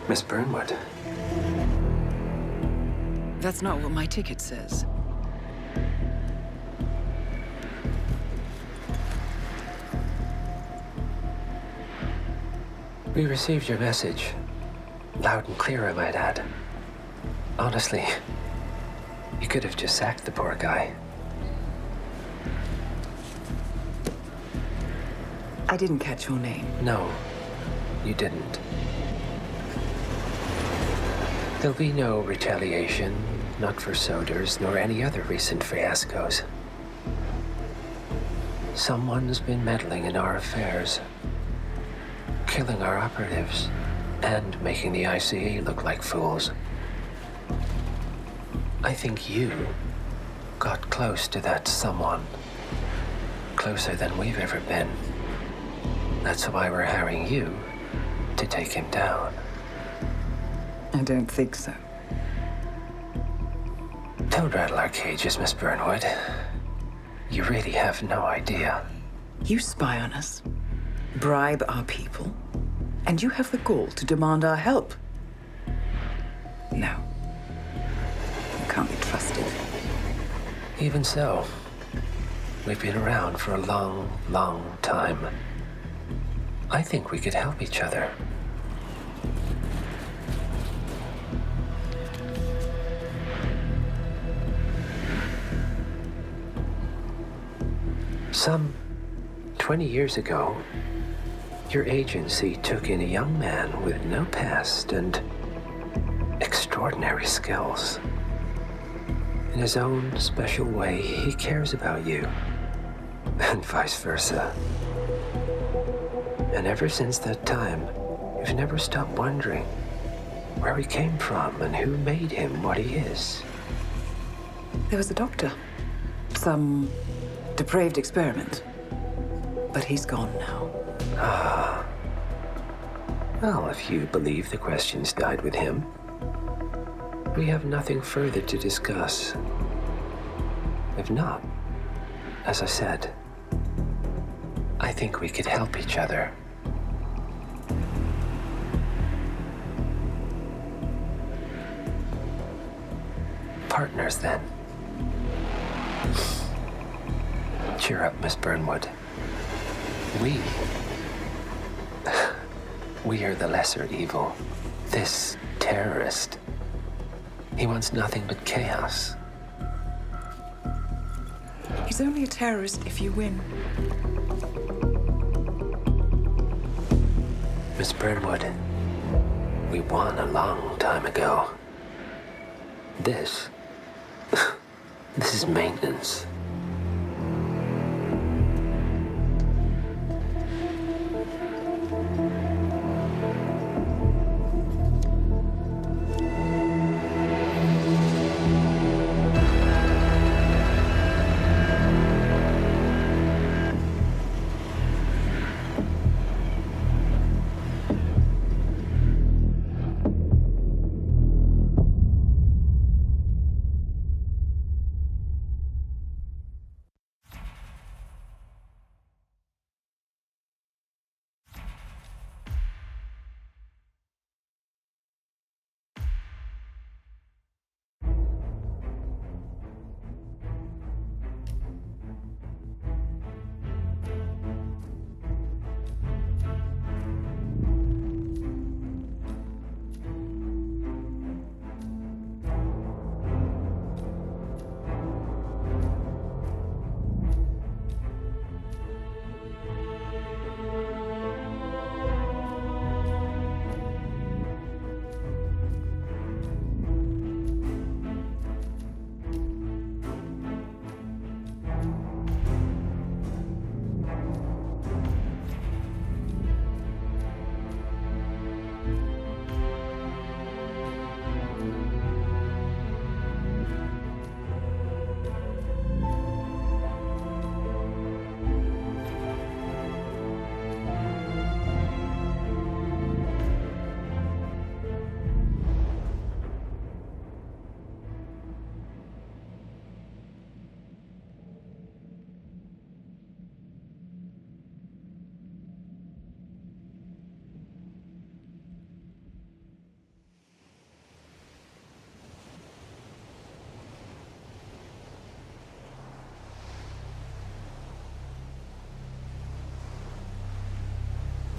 Miss Burnwood. That's not what my ticket says. We received your message. Loud and clear, I might add. Honestly, you could have just sacked the poor guy. I didn't catch your name. No, you didn't. There'll be no retaliation, not for Soders, nor any other recent fiascos. Someone's been meddling in our affairs, killing our operatives, and making the ICE look like fools. I think you got close to that someone. Closer than we've ever been. That's why we're hiring you to take him down. I don't think so. Don't rattle our cages, Miss Burnwood. You really have no idea. You spy on us, bribe our people, and you have the gall to demand our help. No. You can't be trusted. Even so, we've been around for a long, long time. I think we could help each other. Some 20 years ago, your agency took in a young man with no past and extraordinary skills. In his own special way, he cares about you, and vice versa. And ever since that time, you've never stopped wondering where he came from and who made him what he is. There was a doctor. Some depraved experiment. But he's gone now. Ah. Well, if you believe the questions died with him, we have nothing further to discuss. If not, as I said, I think we could help each other. Partners, then. Cheer up, Miss Burnwood. We are the lesser evil. This terrorist. He wants nothing but chaos. He's only a terrorist if you win. Miss Burnwood, we won a long time ago. This is maintenance.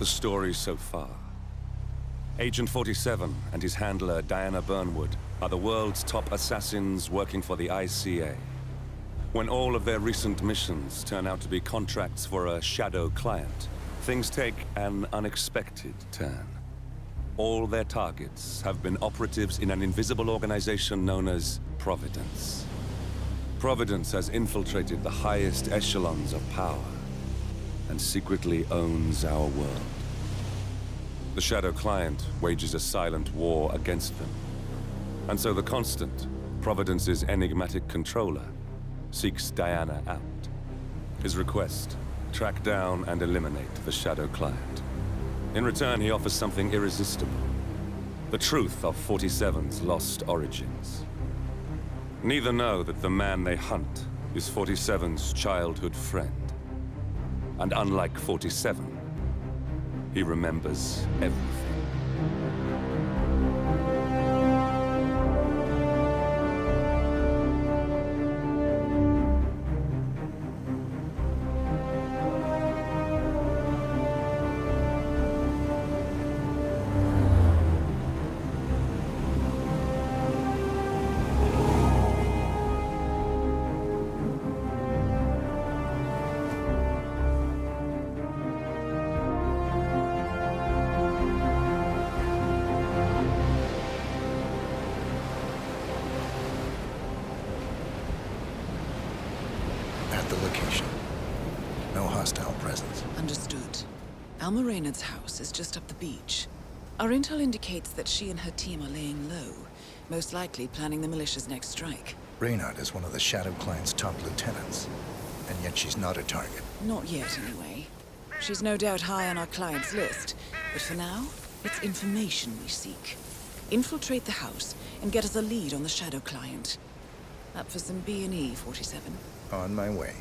the story so far. Agent 47 and his handler Diana Burnwood are the world's top assassins working for the ICA. When all of their recent missions turn out to be contracts for a shadow client, things take an unexpected turn. All their targets have been operatives in an invisible organization known as Providence. Providence has infiltrated the highest echelons of power and secretly owns our world. The Shadow Client wages a silent war against them. And so the Constant, Providence's enigmatic controller, seeks Diana out. His request, track down and eliminate the Shadow Client. In return, he offers something irresistible. The truth of 47's lost origins. Neither know that the man they hunt is 47's childhood friend. And unlike 47, he remembers everything. Alma Reynard's house is just up the beach. Our intel indicates that she and her team are laying low, most likely planning the militia's next strike. Reynard is one of the Shadow Client's top lieutenants, and yet she's not a target. Not yet, anyway. She's no doubt high on our client's list, but for now, it's information we seek. Infiltrate the house and get us a lead on the Shadow Client. Up for some B&E, 47. On my way.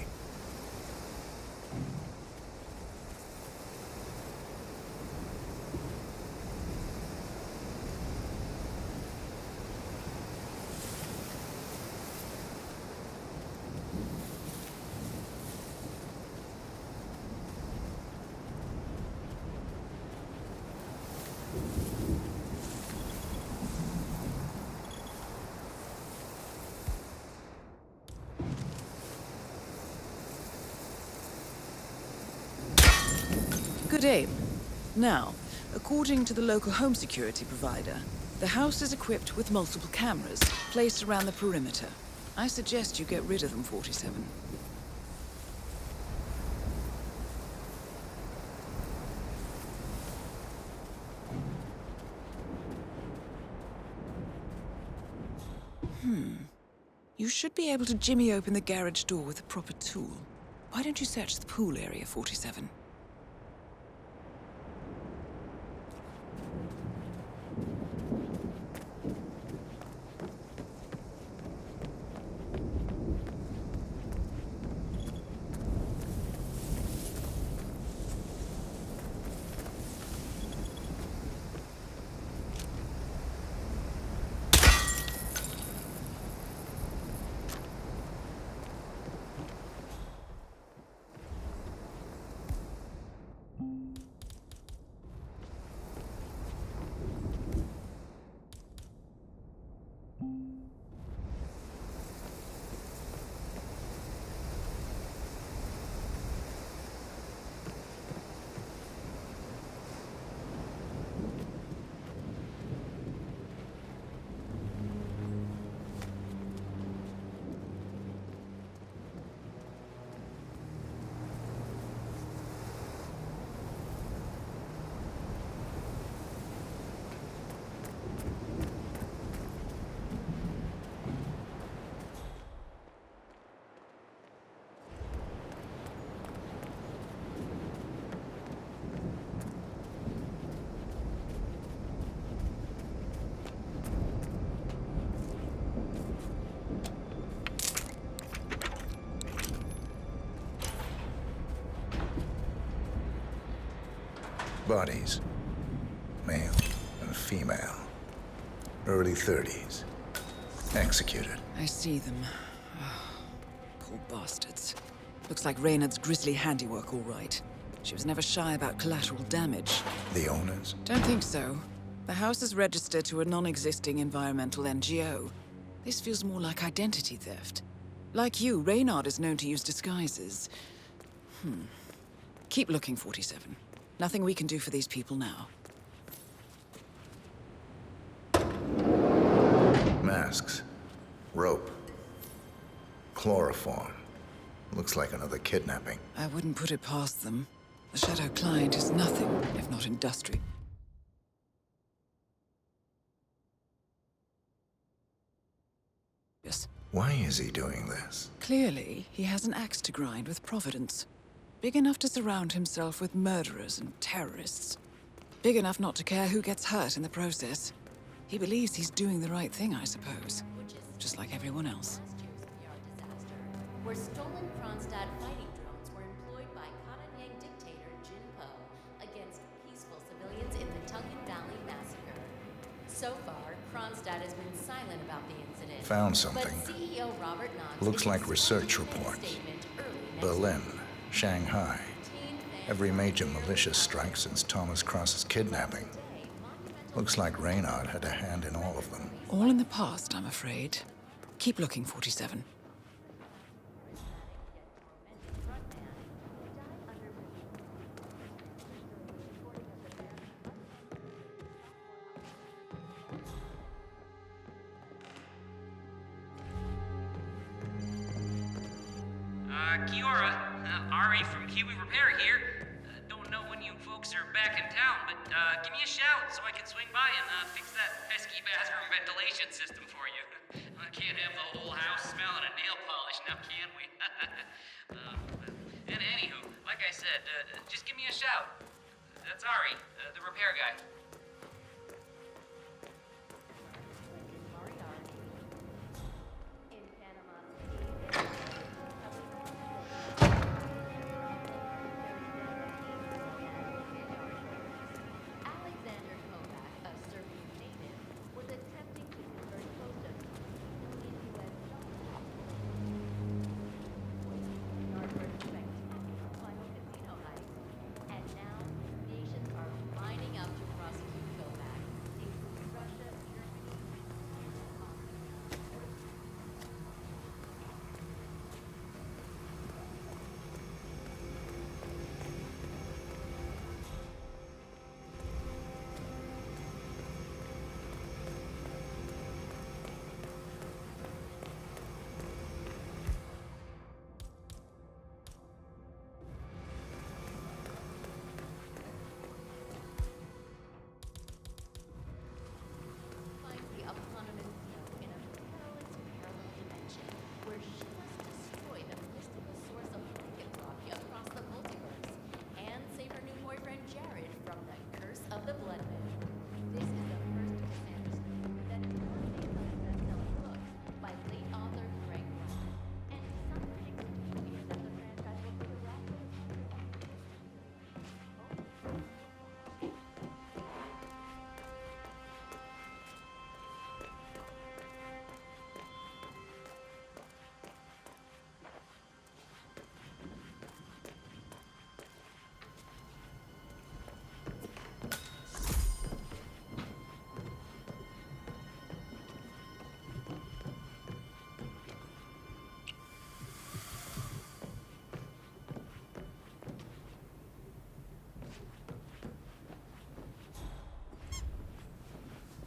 Good aim. Now, according to the local home security provider, the house is equipped with multiple cameras placed around the perimeter. I suggest you get rid of them, 47. You should be able to jimmy open the garage door with a proper tool. Why don't you search the pool area, 47? Bodies. Male and female. Early 30s. Executed. I see them. Oh, poor bastards. Looks like Reynard's grisly handiwork, all right. She was never shy about collateral damage. The owners? Don't think so. The house is registered to a non-existing environmental NGO. This feels more like identity theft. Like you, Reynard is known to use disguises. Keep looking, 47. Nothing we can do for these people now. Masks. Rope. Chloroform. Looks like another kidnapping. I wouldn't put it past them. The Shadow Client is nothing if not industrial. Yes. Why is he doing this? Clearly, he has an axe to grind with Providence. Big enough to surround himself with murderers and terrorists. Big enough not to care who gets hurt in the process. He believes he's doing the right thing, I suppose. Just like everyone else. Where stolen Kronstadt fighting drones were employed by Karaang dictator Jin Po against peaceful civilians in the Tungan Valley massacre. So far, Kronstadt has been silent about the incident. Found something. But CEO Robert Knox Looks like research reports. Berlin, Shanghai. Every major militia strike since Thomas Cross's kidnapping. Looks like Reynard had a hand in all of them. All in the past, I'm afraid. Keep looking, 47. Kiora, Ari from Kiwi Repair here. Don't know when you folks are back in town, but give me a shout so I can swing by and fix that pesky bathroom ventilation system for you. I can't have the whole house smelling of nail polish now, can we? And anywho, like I said, just give me a shout. That's Ari, the repair guy.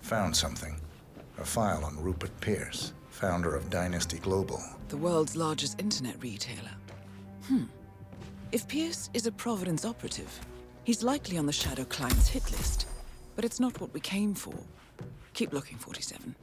Found something. A file on Rupert Pierce, founder of Dynasty Global. The world's largest internet retailer. If Pierce is a Providence operative, he's likely on the Shadow Client's hit list. But it's not what we came for. Keep looking, 47.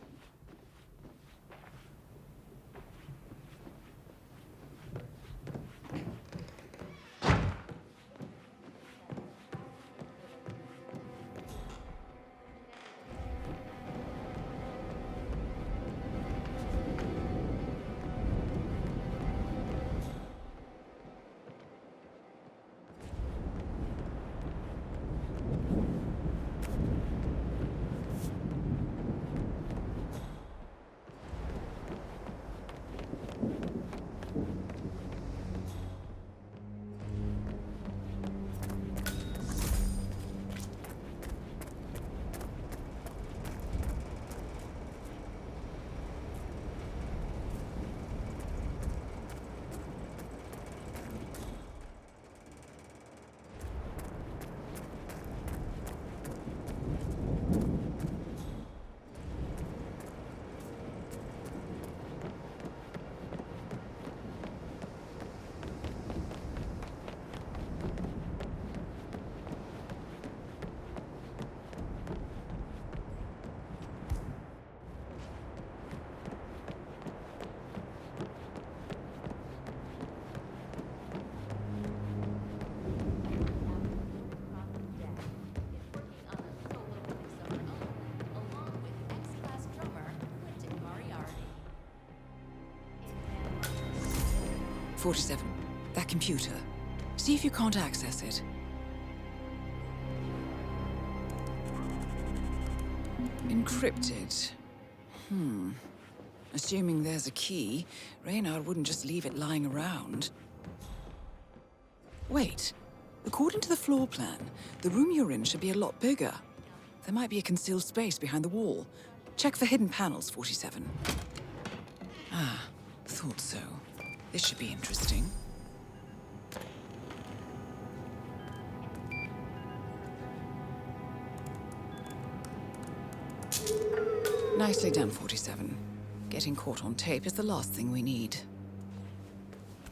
47. That computer. See if you can't access it. Encrypted. Assuming there's a key, Reynard wouldn't just leave it lying around. Wait. According to the floor plan, the room you're in should be a lot bigger. There might be a concealed space behind the wall. Check for hidden panels, 47. Ah, thought so. This should be interesting. Nicely done, 47. Getting caught on tape is the last thing we need.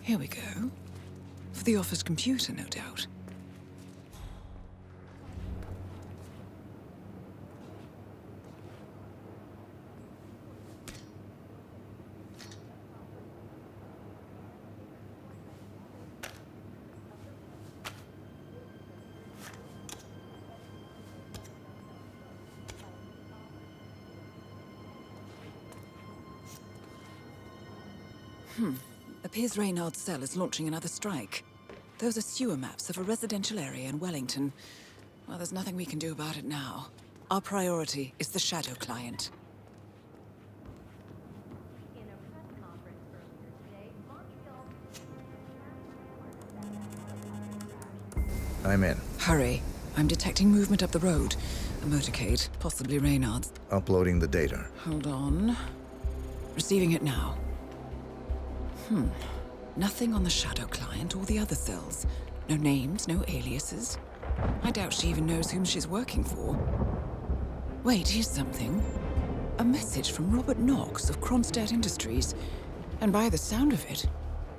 Here we go. For the office computer, no doubt. Appears Reynard's cell is launching another strike. Those are sewer maps of a residential area in Wellington. Well, there's nothing we can do about it now. Our priority is the Shadow client. In a press conference earlier today, Montreal... I'm in. Hurry. I'm detecting movement up the road. A motorcade, possibly Reynard's. Uploading the data. Hold on. Receiving it now. Nothing on the Shadow client or the other cells. No names, no aliases. I doubt she even knows whom she's working for. Wait, here's something. A message from Robert Knox of Kronstadt Industries. And by the sound of it,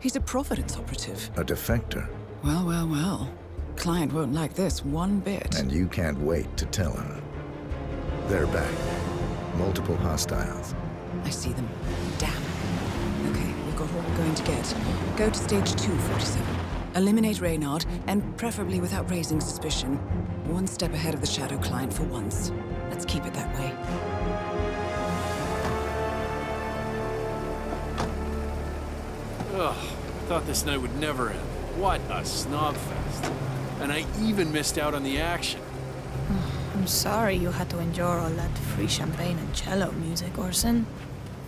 he's a Providence operative. A defector. Well, well, well. Client won't like this one bit. And you can't wait to tell him. They're back. Multiple hostiles. I see them. Damn. Okay, we've got all we're going to get. Go to stage 2, 47. Eliminate Reynard, and preferably without raising suspicion. One step ahead of the Shadow client for once. Let's keep it that way. Ugh, I thought this night would never end. What a snob fest. And I even missed out on the action. I'm sorry you had to endure all that free champagne and cello music, Orson.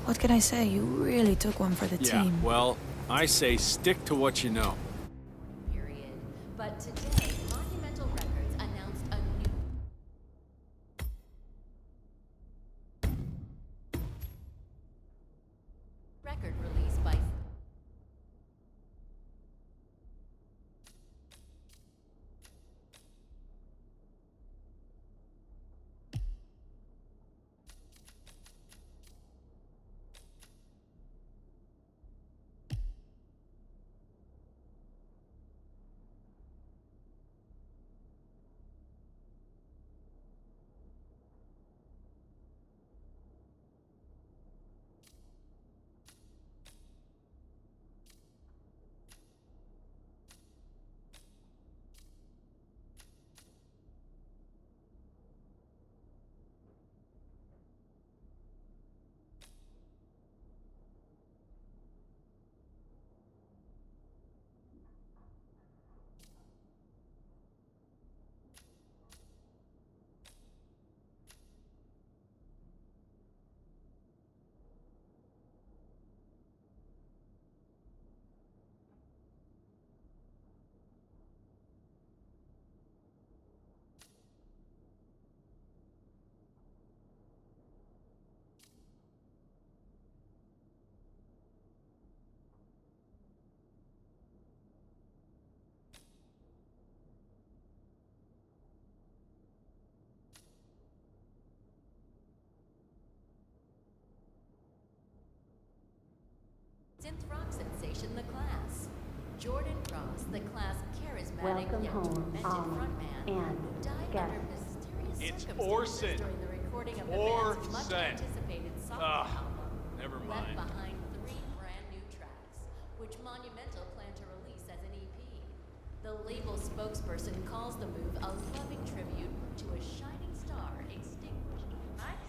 What can I say? You really took one for the team. Well, I say stick to what you know. period. But today, Monumental Records announced a new record release by synth rock sensation The Class. Jordan Ross, The Class charismatic Welcome yet home, tormented frontman and who died guests. under mysterious It's circumstances Orson. during the recording of the band's much Orson. anticipated solo Ugh, album. never Left mind. behind 3 brand new tracks, which Monumental plan to release as an EP. The label spokesperson calls the move a loving tribute to a shining star extinguished. Nice.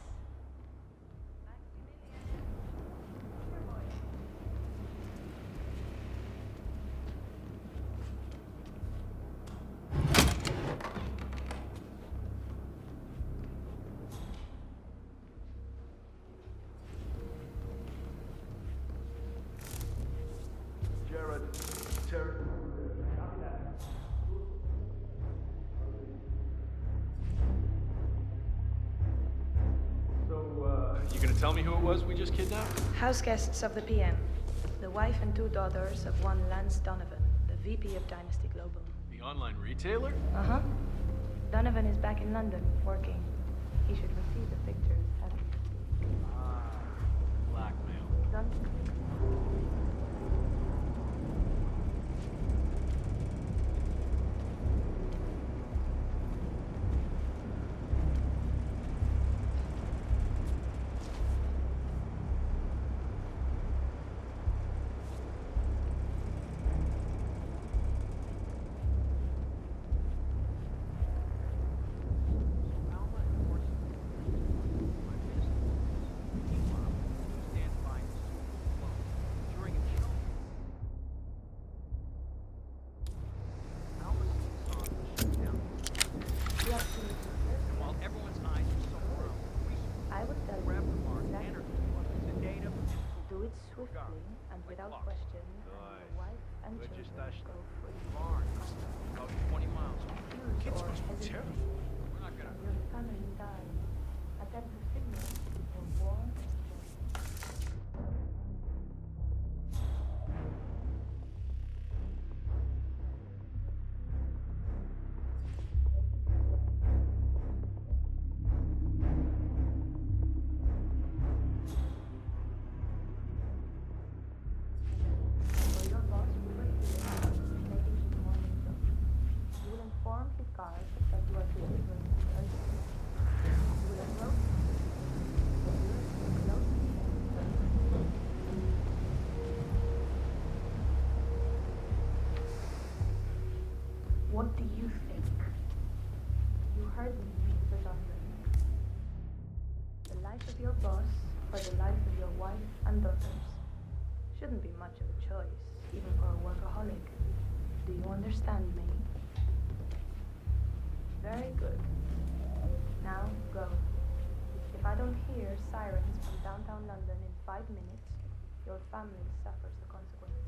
You gonna tell me who it was we just kidnapped? House guests of the PM. The wife and two daughters of one Lance Donovan, the VP of Dynasty Global. The online retailer? Uh-huh. Donovan is back in London, working. He should receive the pictures as we speak. Blackmail. Done. And without question, and your wife and children go free. About 20 miles. Kids must be terrible. We're not gonna... Your family dies. Attempt to signal or warn. What do you think? You heard me, Mr. Donovan. The life of your boss or the life of your wife and daughters shouldn't be much of a choice, even for a workaholic. Do you understand me? Very good. Now go. If I don't hear sirens from downtown London in 5 minutes, your family suffers the consequences.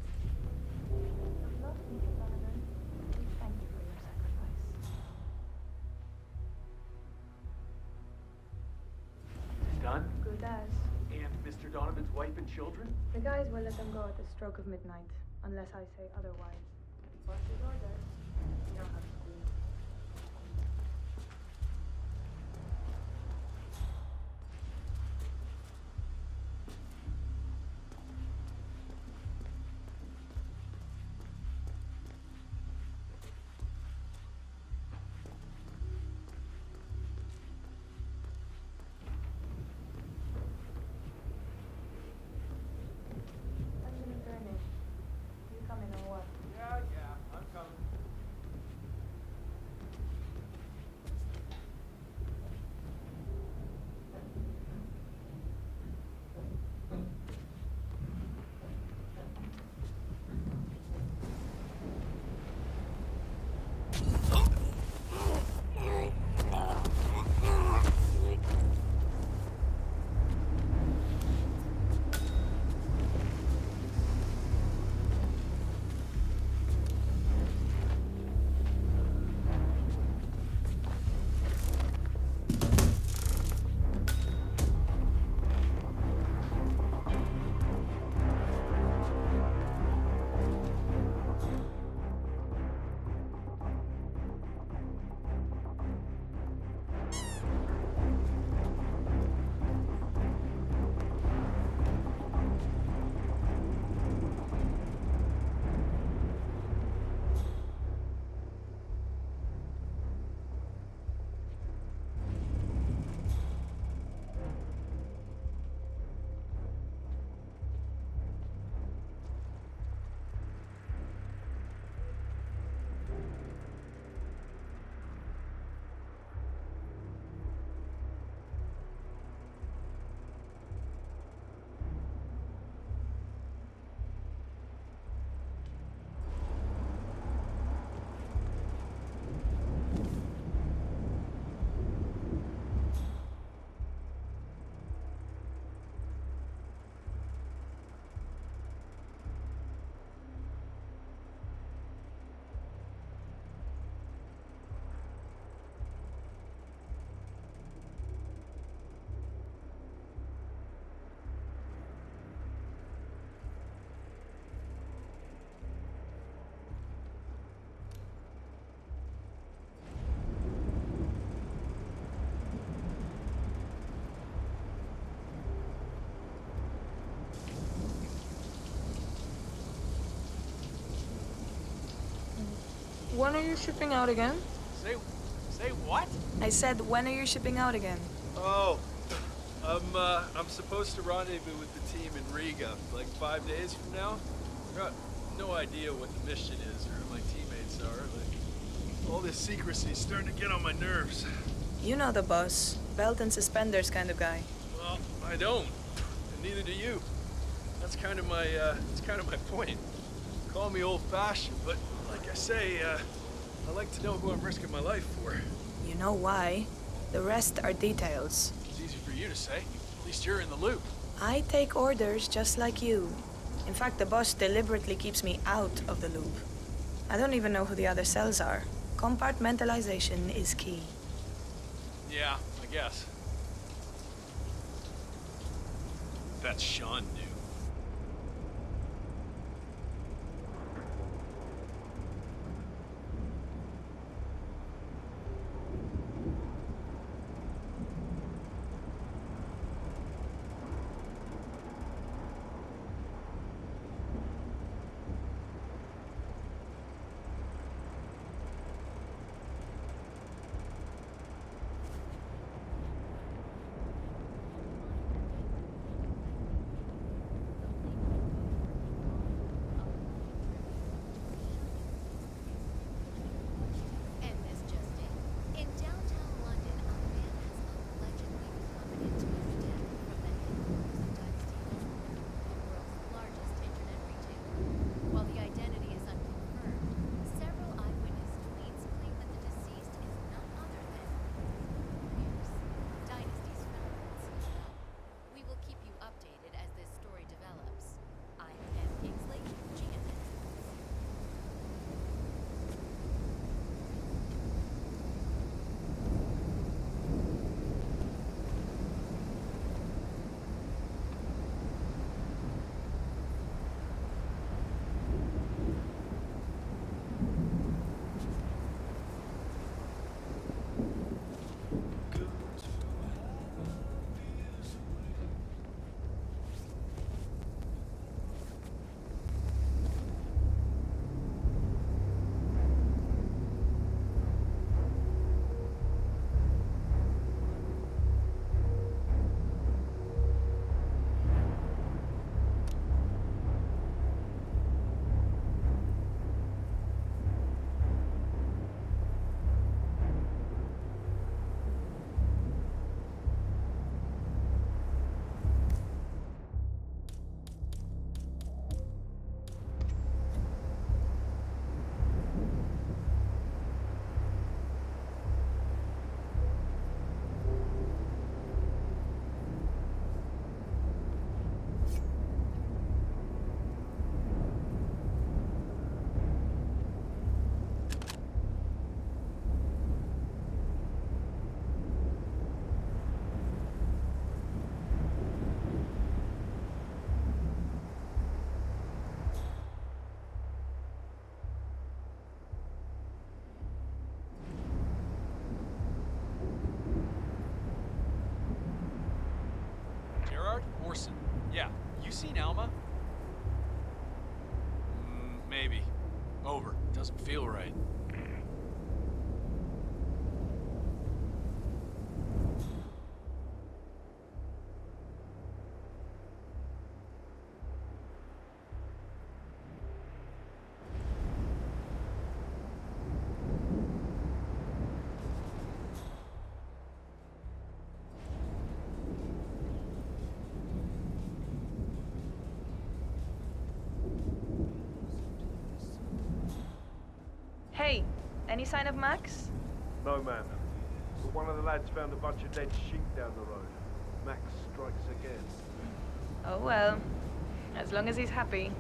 Love, Mr. Donovan. Thank you for your sacrifice. Done? Good as. And Mr. Donovan's wife and children? The guys will let them go at the stroke of midnight, unless I say otherwise. Boss's orders. You know how to squeeze. You coming or what? Yeah, I'm coming. When are you shipping out again? Say what? I said, when are you shipping out again? Oh, I'm supposed to rendezvous with the team in Riga, like 5 days from now. Got no idea what the mission is or who my teammates are. Like, all this secrecy's starting to get on my nerves. You know the boss. Belt and suspenders kind of guy. Well, I don't. And neither do you. That's kind of my point. Call me old-fashioned, but like I say, I like to know who I'm risking my life for. You know why. The rest are details. It's easy for you to say. At least you're in the loop. I take orders just like you. In fact, the boss deliberately keeps me out of the loop. I don't even know who the other cells are. Compartmentalization is key. Yeah, I guess. That's Sean knew. And this just in. In downtown London, a man has allegedly plummeted to his death from the headquarters of Dynasty, the world's largest internet retailer. While the identity is unconfirmed, several eyewitness tweets claim that the deceased is none other than Pierce, Dynasty's founder and CEO. We will keep you updated as this story develops. I'm Ann Kingsley, GMN. Orson. Yeah, you seen Alma? Maybe. Over. Doesn't feel right. Hey, any sign of Max? No, ma'am. But one of the lads found a bunch of dead sheep down the road. Max strikes again. Oh well, as long as he's happy.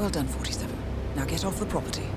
Well done, 47. Now get off the property.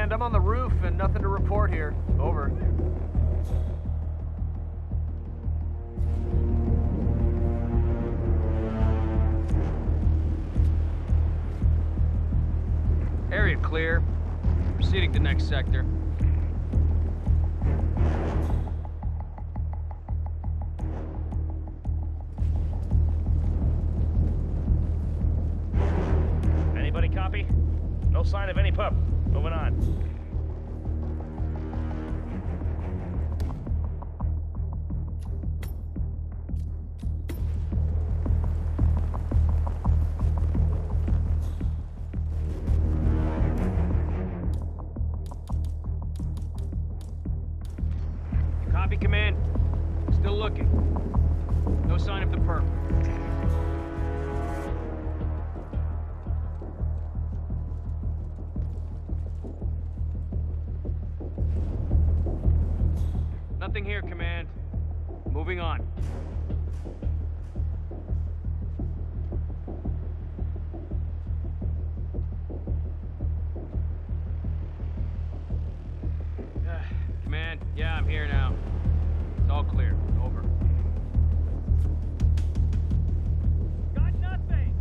Command, I'm on the roof and nothing to report here. Over. Area clear. Proceeding to next sector. Anybody copy? No sign of any pup. Moving on. Copy, Command. Still looking. No sign of the perp. Nothing here, Command. Moving on. Command, yeah, I'm here now. It's all clear. Over. Got nothing!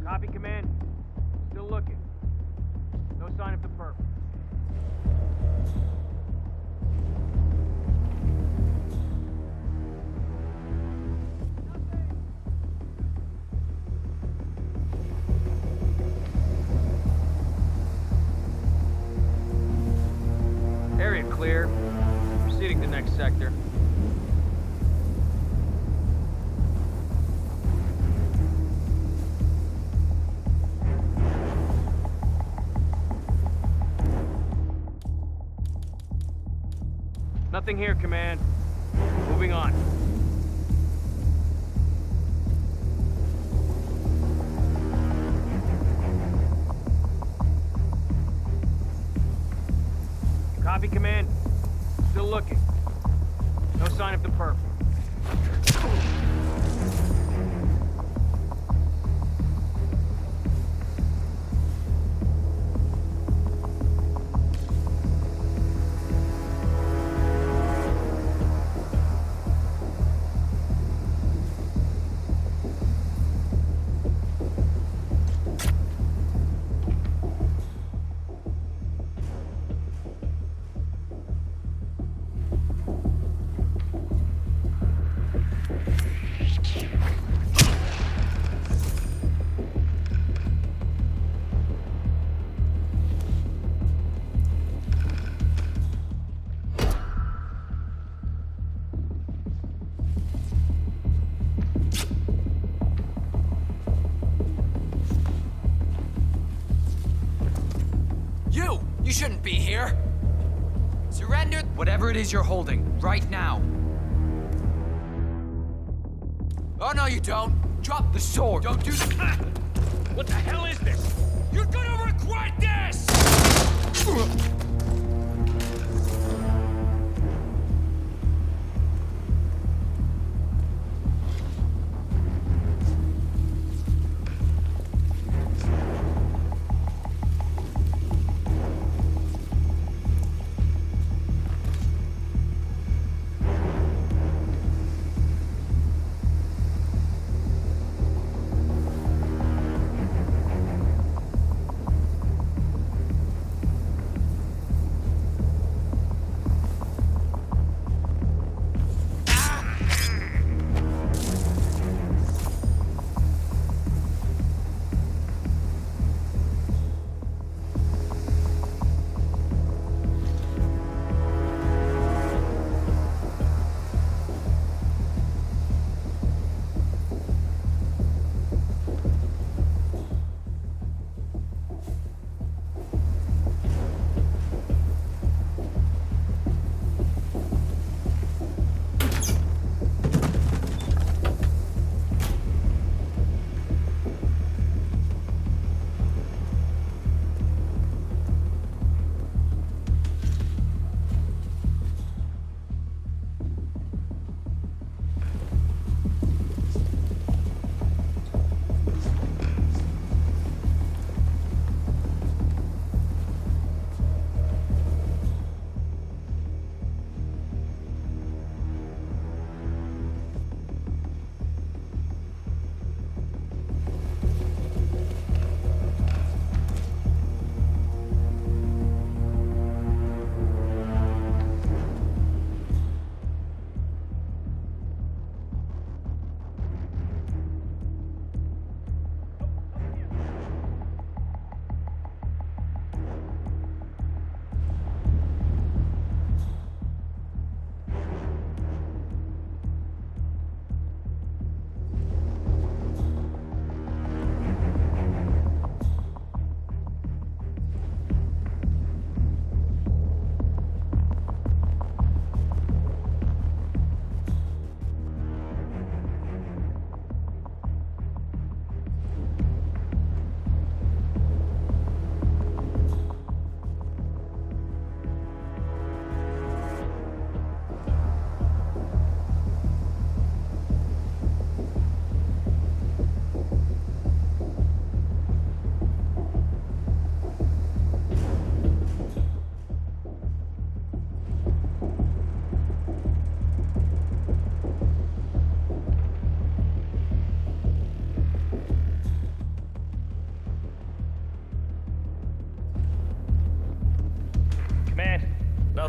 Copy, Command. Still looking. No sign of the perp. Area clear. Proceeding to next sector. Nothing here, Command. Moving on. Copy, Command. Still looking. No sign of the perp. You shouldn't be here. Surrender whatever it is you're holding, right now. Oh, no, you don't. Drop the sword. Don't do that. What the hell is this? You're gonna regret this!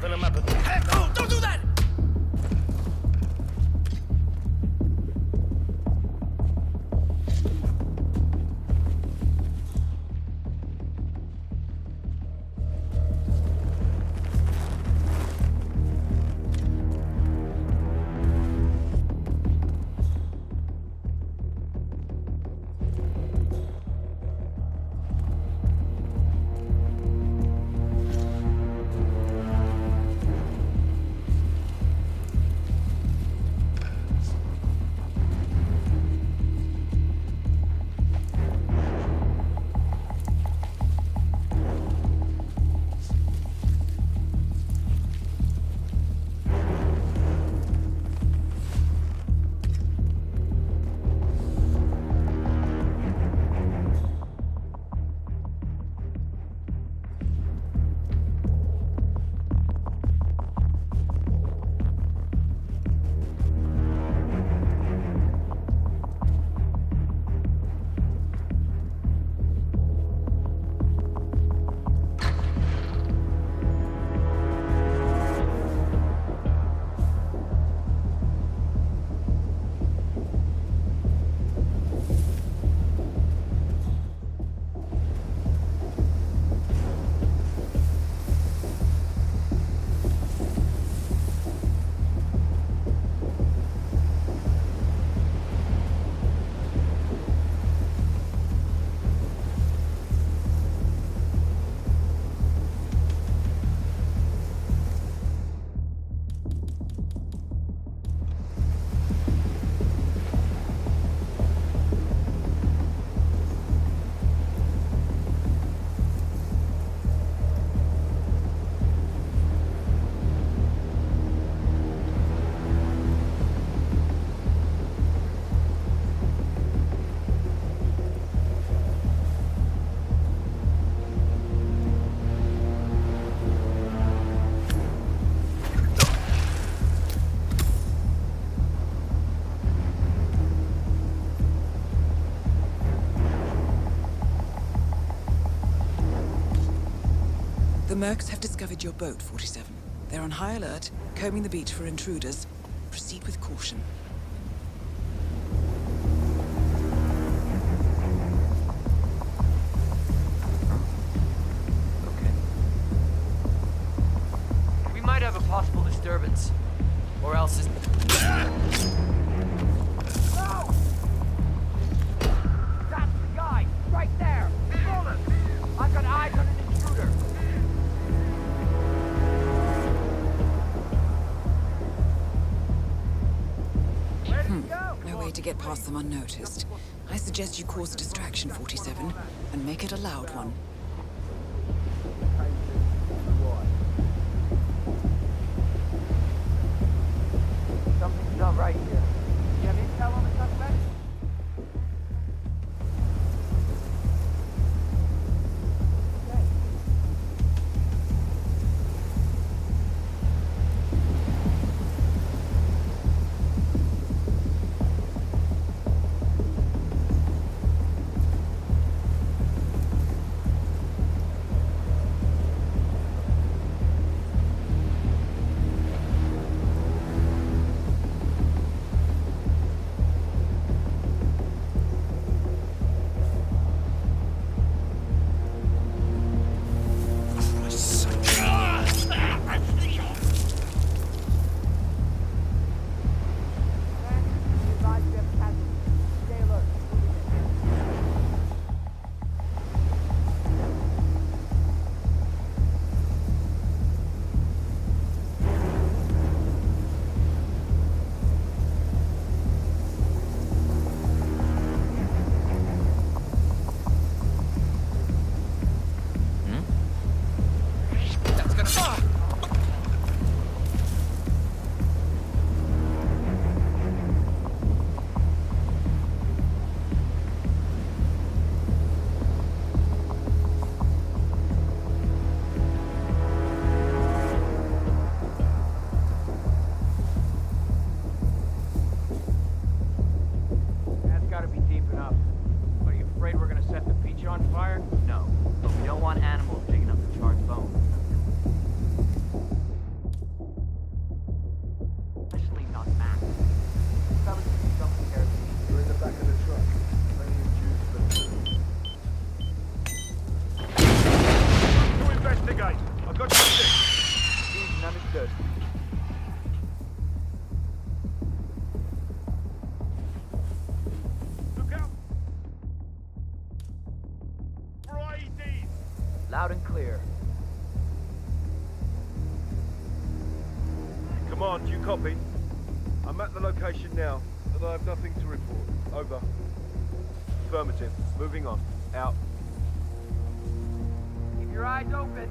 Nothing him up at Hey, oh, don't do that! The Mercs have discovered your boat, 47. They're on high alert, combing the beach for intruders. Proceed with caution. Okay. We might have a possible disturbance. Or else it's... No! That's the guy! Right there! Pull him! I've got eyes on an intruder! No way to get past them unnoticed. I suggest you cause a distraction, 47, and make it a loud one. Something's not right here. You have intel on the suspect? Loud and clear. Command, you copy? I'm at the location now, but I have nothing to report. Over. Affirmative. Moving on. Out. Keep your eyes open.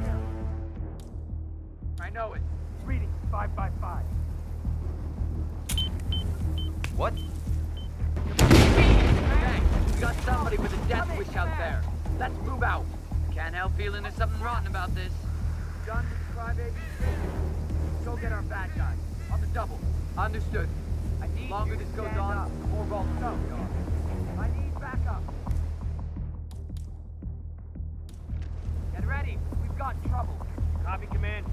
Yeah. I know it. Reading 5 by 5. What? Hey, we got somebody with a death wish out there. Let's move out. Can't help feeling there's something rotten about this. Done with the crybaby shit. Go get our bad guys. On the double. Understood. I need the longer this goes on, the more vulnerable we are. I need backup. Get ready. We've got trouble. Copy, Command.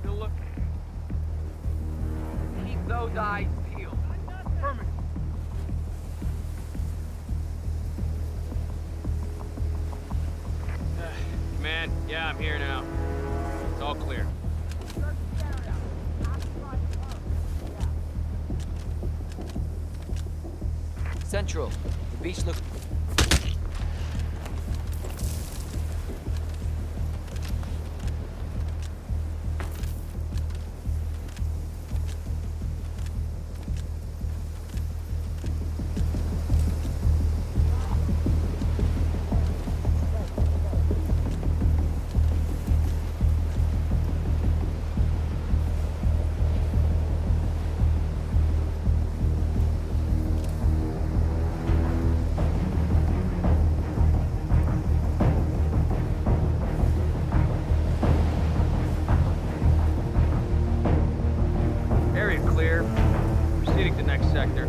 Still looking. Keep those eyes peeled. Affirmative. Command, yeah, I'm here now. It's all clear. Central. The beach looks... sector.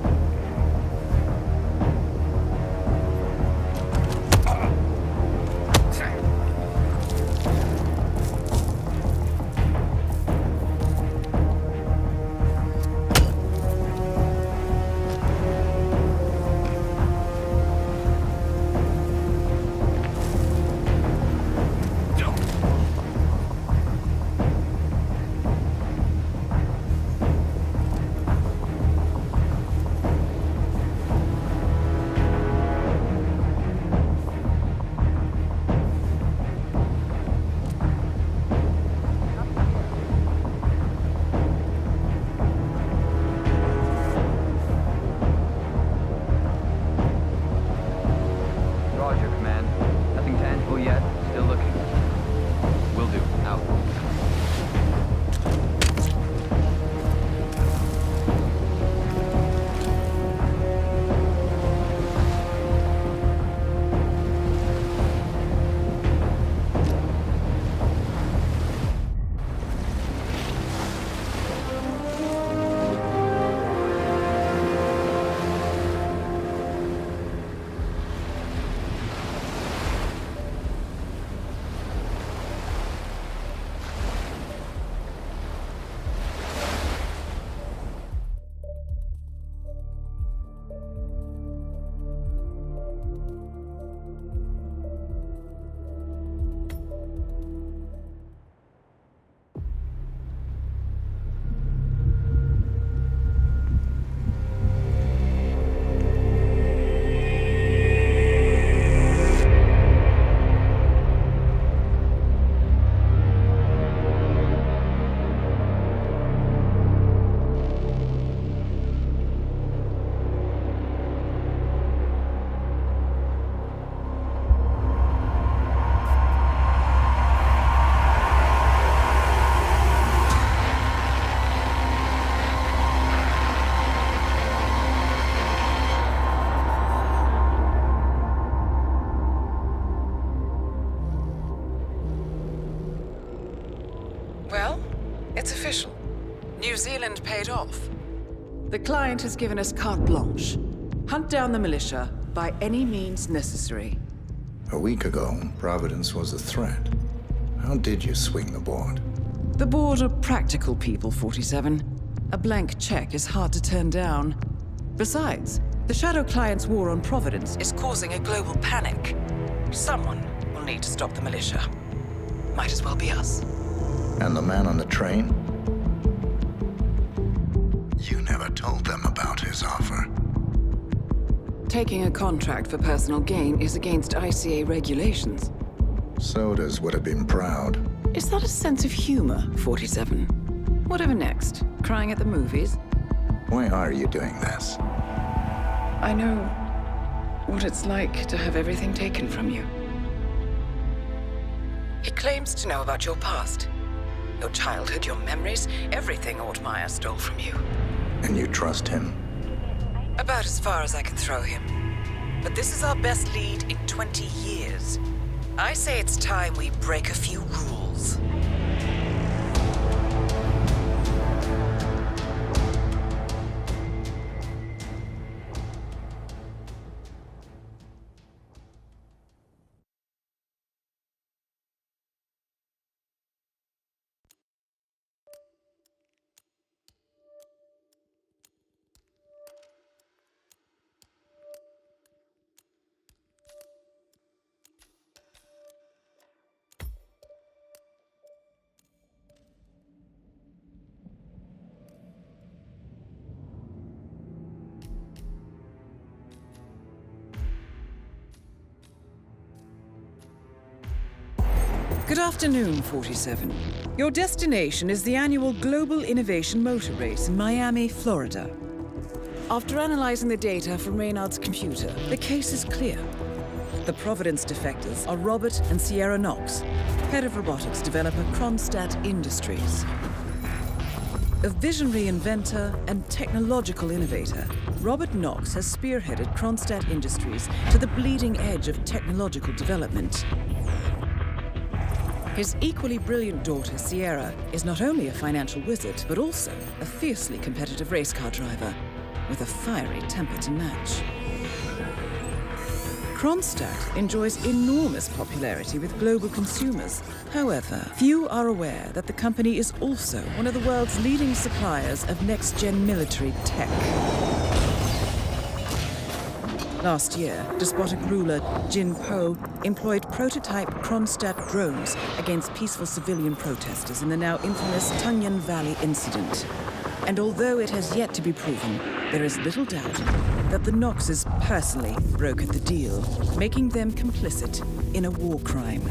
Well, it's official. New Zealand paid off. The client has given us carte blanche. Hunt down the militia by any means necessary. A week ago, Providence was a threat. How did you swing the board? The board are practical people, 47. A blank check is hard to turn down. Besides, the Shadow Client's war on Providence is causing a global panic. Someone will need to stop the militia. Might as well be us. And the man on the train? You never told them about his offer. Taking a contract for personal gain is against ICA regulations. Sodas would have been proud. Is that a sense of humor, 47? Whatever next? Crying at the movies? Why are you doing this? I know what it's like to have everything taken from you. He claims to know about your past. Your childhood, your memories, everything Altmaier stole from you. And you trust him? About as far as I can throw him. But this is our best lead in 20 years. I say it's time we break a few rules. Good afternoon, 47. Your destination is the annual Global Innovation Motor Race in Miami, Florida. After analyzing the data from Reynard's computer, the case is clear. The Providence defectors are Robert and Sierra Knox, head of robotics developer Kronstadt Industries. A visionary inventor and technological innovator, Robert Knox has spearheaded Kronstadt Industries to the bleeding edge of technological development. His equally brilliant daughter, Sierra, is not only a financial wizard, but also a fiercely competitive race car driver, with a fiery temper to match. Kronstadt enjoys enormous popularity with global consumers. However, few are aware that the company is also one of the world's leading suppliers of next-gen military tech. Last year, despotic ruler Jin Po employed prototype Kronstadt drones against peaceful civilian protesters in the now infamous Tunyan Valley incident. And although it has yet to be proven, there is little doubt that the Knoxes personally brokered the deal, making them complicit in a war crime.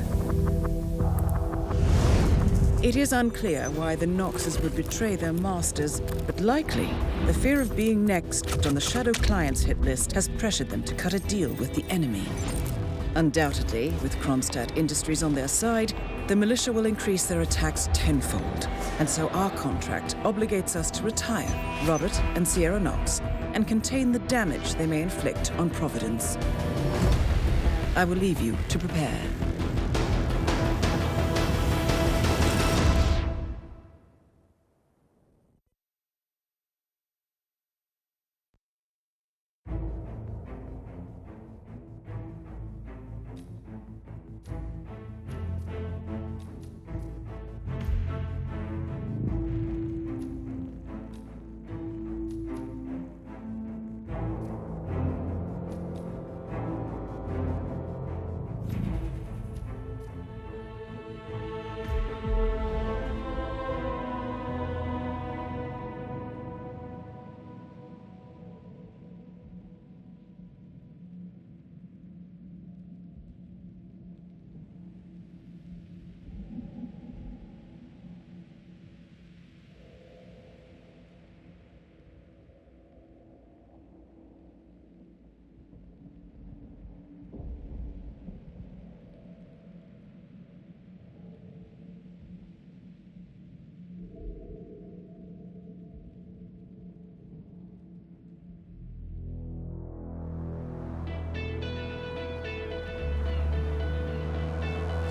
It is unclear why the Knoxes would betray their masters, but likely the fear of being next on the Shadow Clients hit list has pressured them to cut a deal with the enemy. Undoubtedly, with Kronstadt Industries on their side, the militia will increase their attacks tenfold, and so our contract obligates us to retire Robert and Sierra Knox and contain the damage they may inflict on Providence. I will leave you to prepare.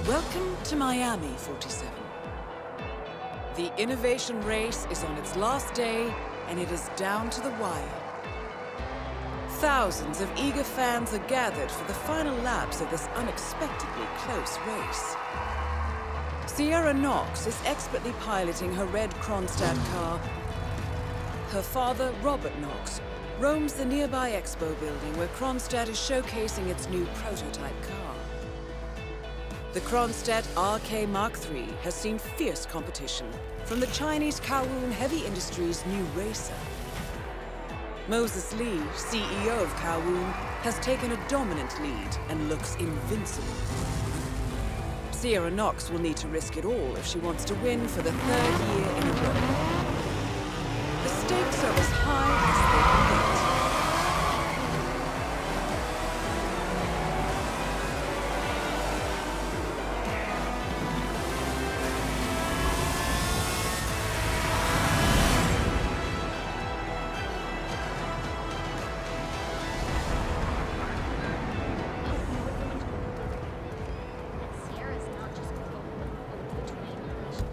Welcome to Miami, 47. The innovation race is on its last day, and it is down to the wire. Thousands of eager fans are gathered for the final laps of this unexpectedly close race. Sierra Knox is expertly piloting her red Kronstadt car. Her father, Robert Knox, roams the nearby expo building where Kronstadt is showcasing its new prototype car. The Kronstadt RK Mark III has seen fierce competition from the Chinese Kowloon Heavy Industries' new racer. Moses Lee, CEO of Kowloon, has taken a dominant lead and looks invincible. Sierra Knox will need to risk it all if she wants to win for the 3rd year in a row. The stakes are as high as they can get. Sierra's not just between relationships.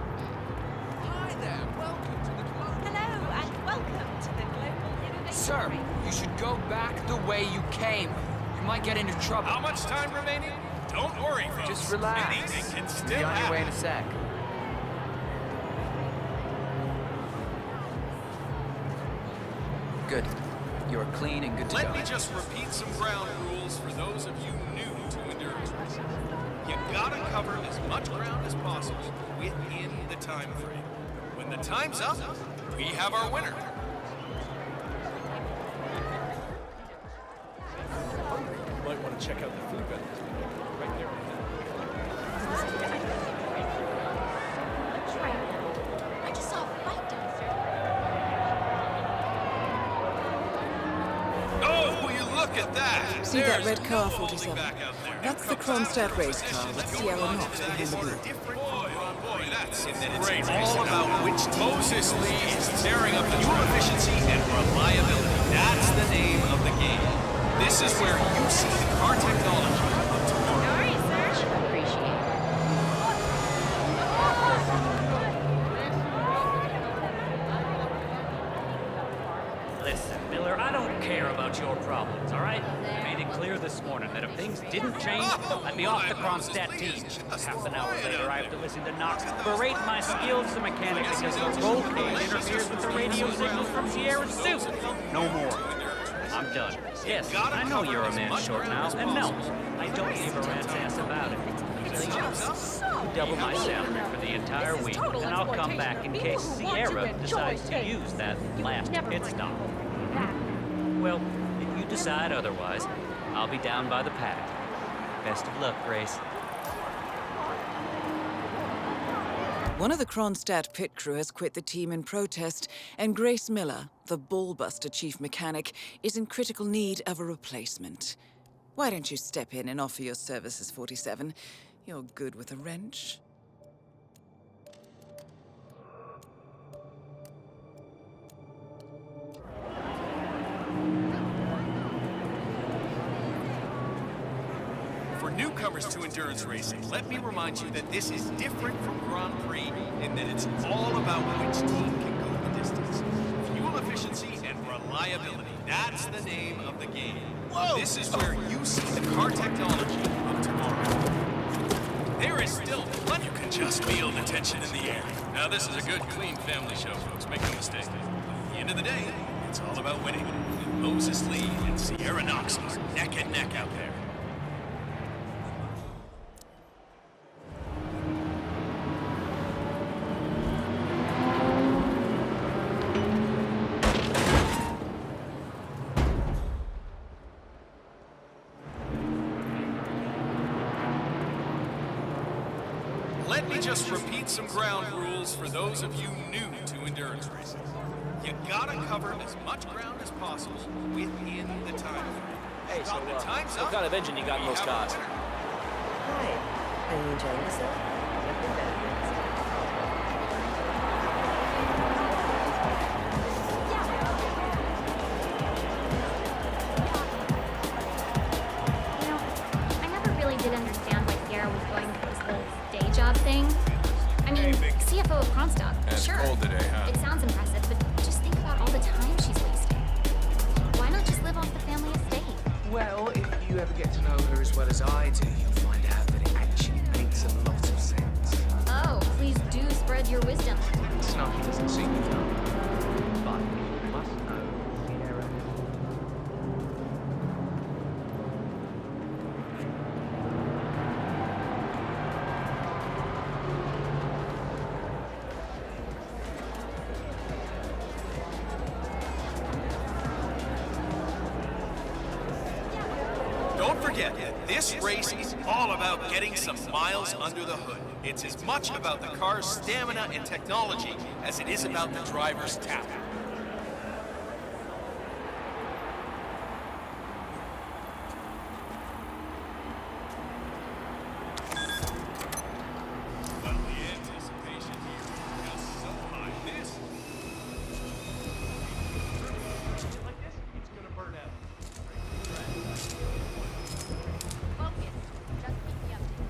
Hi there, welcome to the club. Hello, and welcome to the Global Innovation. Sir, you should go back the way you came. You might get into trouble. How much time remaining? Don't worry, folks. Just relax. Anything can You'll still be on your way in happen. a sec. Good. You're clean and good to go. Let me just repeat some ground rules for those of you new to endurance racing. You gotta cover as much ground as possible within the time frame. When the time's up, we have our winner. You might want to check out the food vendors. Right there. I just saw a fight downstairs. Oh, will you look at that? See that There's red car, no holding 47? back out there. That's the Kronstadt race car with Sierra Knox behind the wheel. Boy, that's great. All about which Moses Lee is tearing up the fuel efficiency and reliability. That's the name of the game. This is where you see the car technology of tomorrow. All right, sir. Appreciate it. Listen, Miller, I don't care about your problems, all right? I made it clear this morning that if things didn't change, I'd be off the Kronstadt team. Half an hour later, I have to listen to Knox berate my skills as a mechanic because the roll cage interferes with the radio signals from Sierra's suit. No more. I'm done. Yes, I know you're a man short now, and no, I don't give a rat's ass about it. Double my salary for the entire week, and I'll come back in case Sierra decides to use that last pit stop. Well, if you decide otherwise, I'll be down by the paddock. Best of luck, Grace. One of the Kronstadt pit crew has quit the team in protest, and Grace Miller, the ballbuster chief mechanic, is in critical need of a replacement. Why don't you step in and offer your services, 47? You're good with a wrench. For newcomers to endurance racing, let me remind you that this is different from Grand Prix in that it's all about which team can go the distance. Fuel efficiency and reliability, that's the name of the game. Whoa. This is where you see the car technology of tomorrow. There is still plenty. You can just feel the tension in the air. Now this is a good, clean family show, folks. Make no mistake. At the end of the day, it's all about winning. And Moses Lee and Sierra Knox are neck and neck out there. Let me just repeat some ground rules for those of you new to endurance racing. You gotta cover as much ground as possible within the time frame. Hey, so the time's up. what kind of engine you got in those cars? Hi. Are you enjoying yourself? You know, I never really did understand why Sierra was going with this whole day job thing. I mean, CFO of Kronstadt, sure. Cold today, huh? It sounds impressive, but just think about all the time she's wasting. Why not just live off the family estate? Well, if you ever get to know her as well as I do, you'll find out that it actually makes a lot of sense. Oh, please do spread your wisdom. Snarky doesn't seem to know. But you must know Sierra. This race is all about getting some miles under the hood. It's as much about the car's stamina and technology as it is about the driver's talent. Well, the anticipation here is so high. This like this, it's gonna burn out. Focus. Just keep me updated.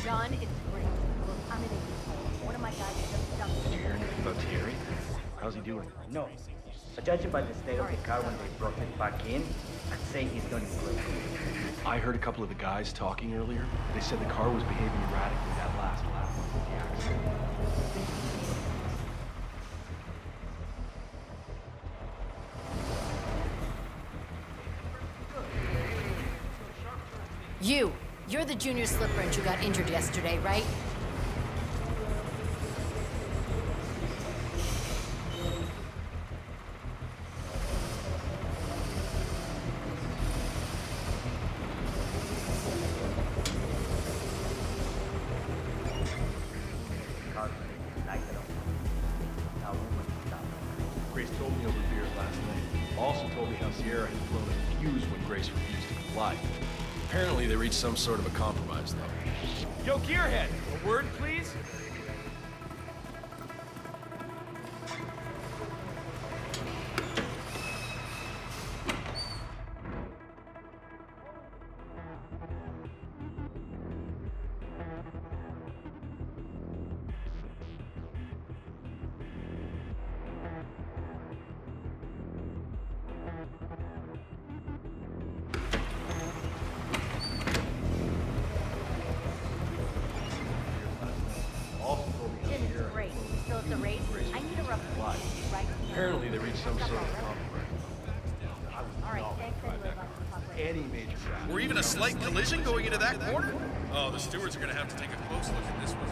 John, it's great. Look, I'm in a one of my guys just jumped. Did you hear anything about Thierry? How's he doing? No. But judging by the state of the car when they brought it back in, I'd say he's doing great. I heard a couple of the guys talking earlier. They said the car was behaving erratically that last lap of the accident. You're the junior slip wrench who got injured yesterday, right? Grace told me over beer last night. Also told me how Sierra had blown a fuse when Grace refused to comply. Apparently they reached some sort of a compromise, though. Yo, Gearhead, a word, please? Great. Still at the race? I need a rough right? Apparently they reached some sort of compromise. All right, thanks anyway. Any major traffic. Or even a slight collision going into that corner? Oh, the stewards are going to have to take a close look at this one.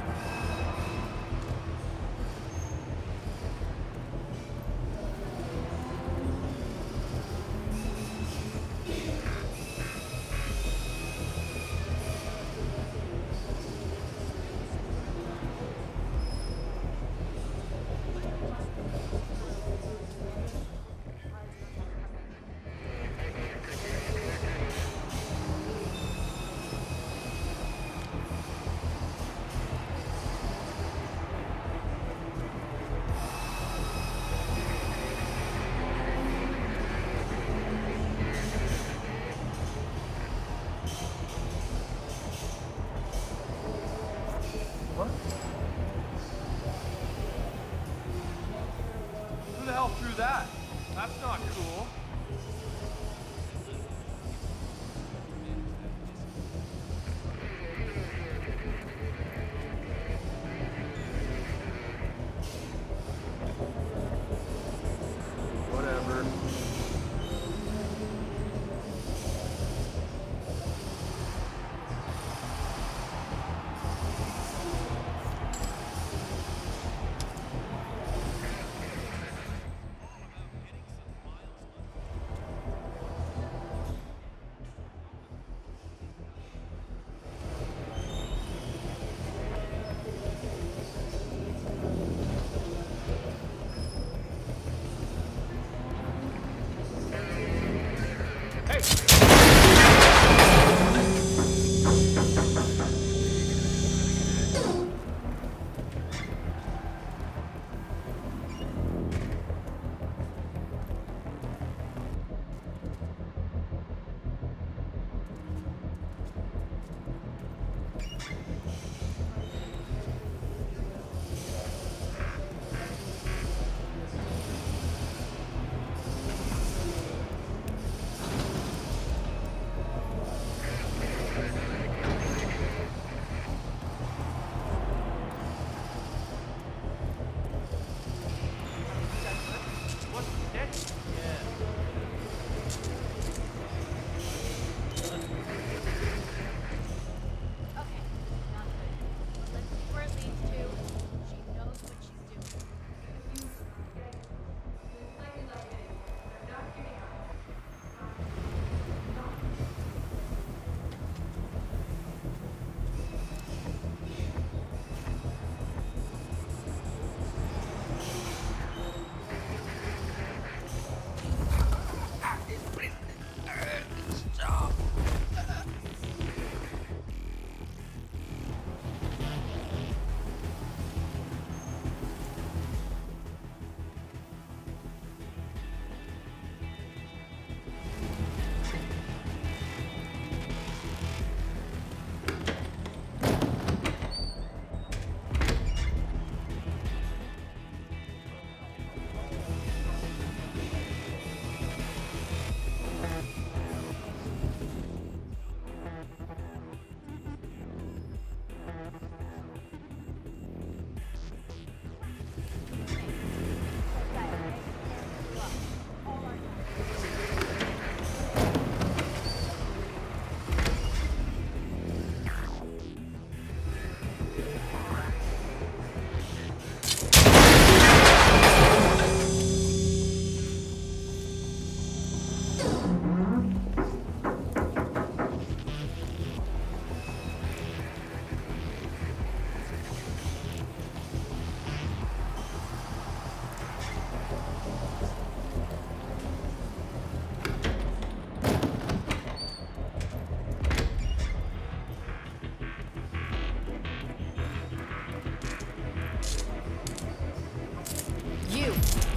Who the hell threw that? That's not cool. Whatever.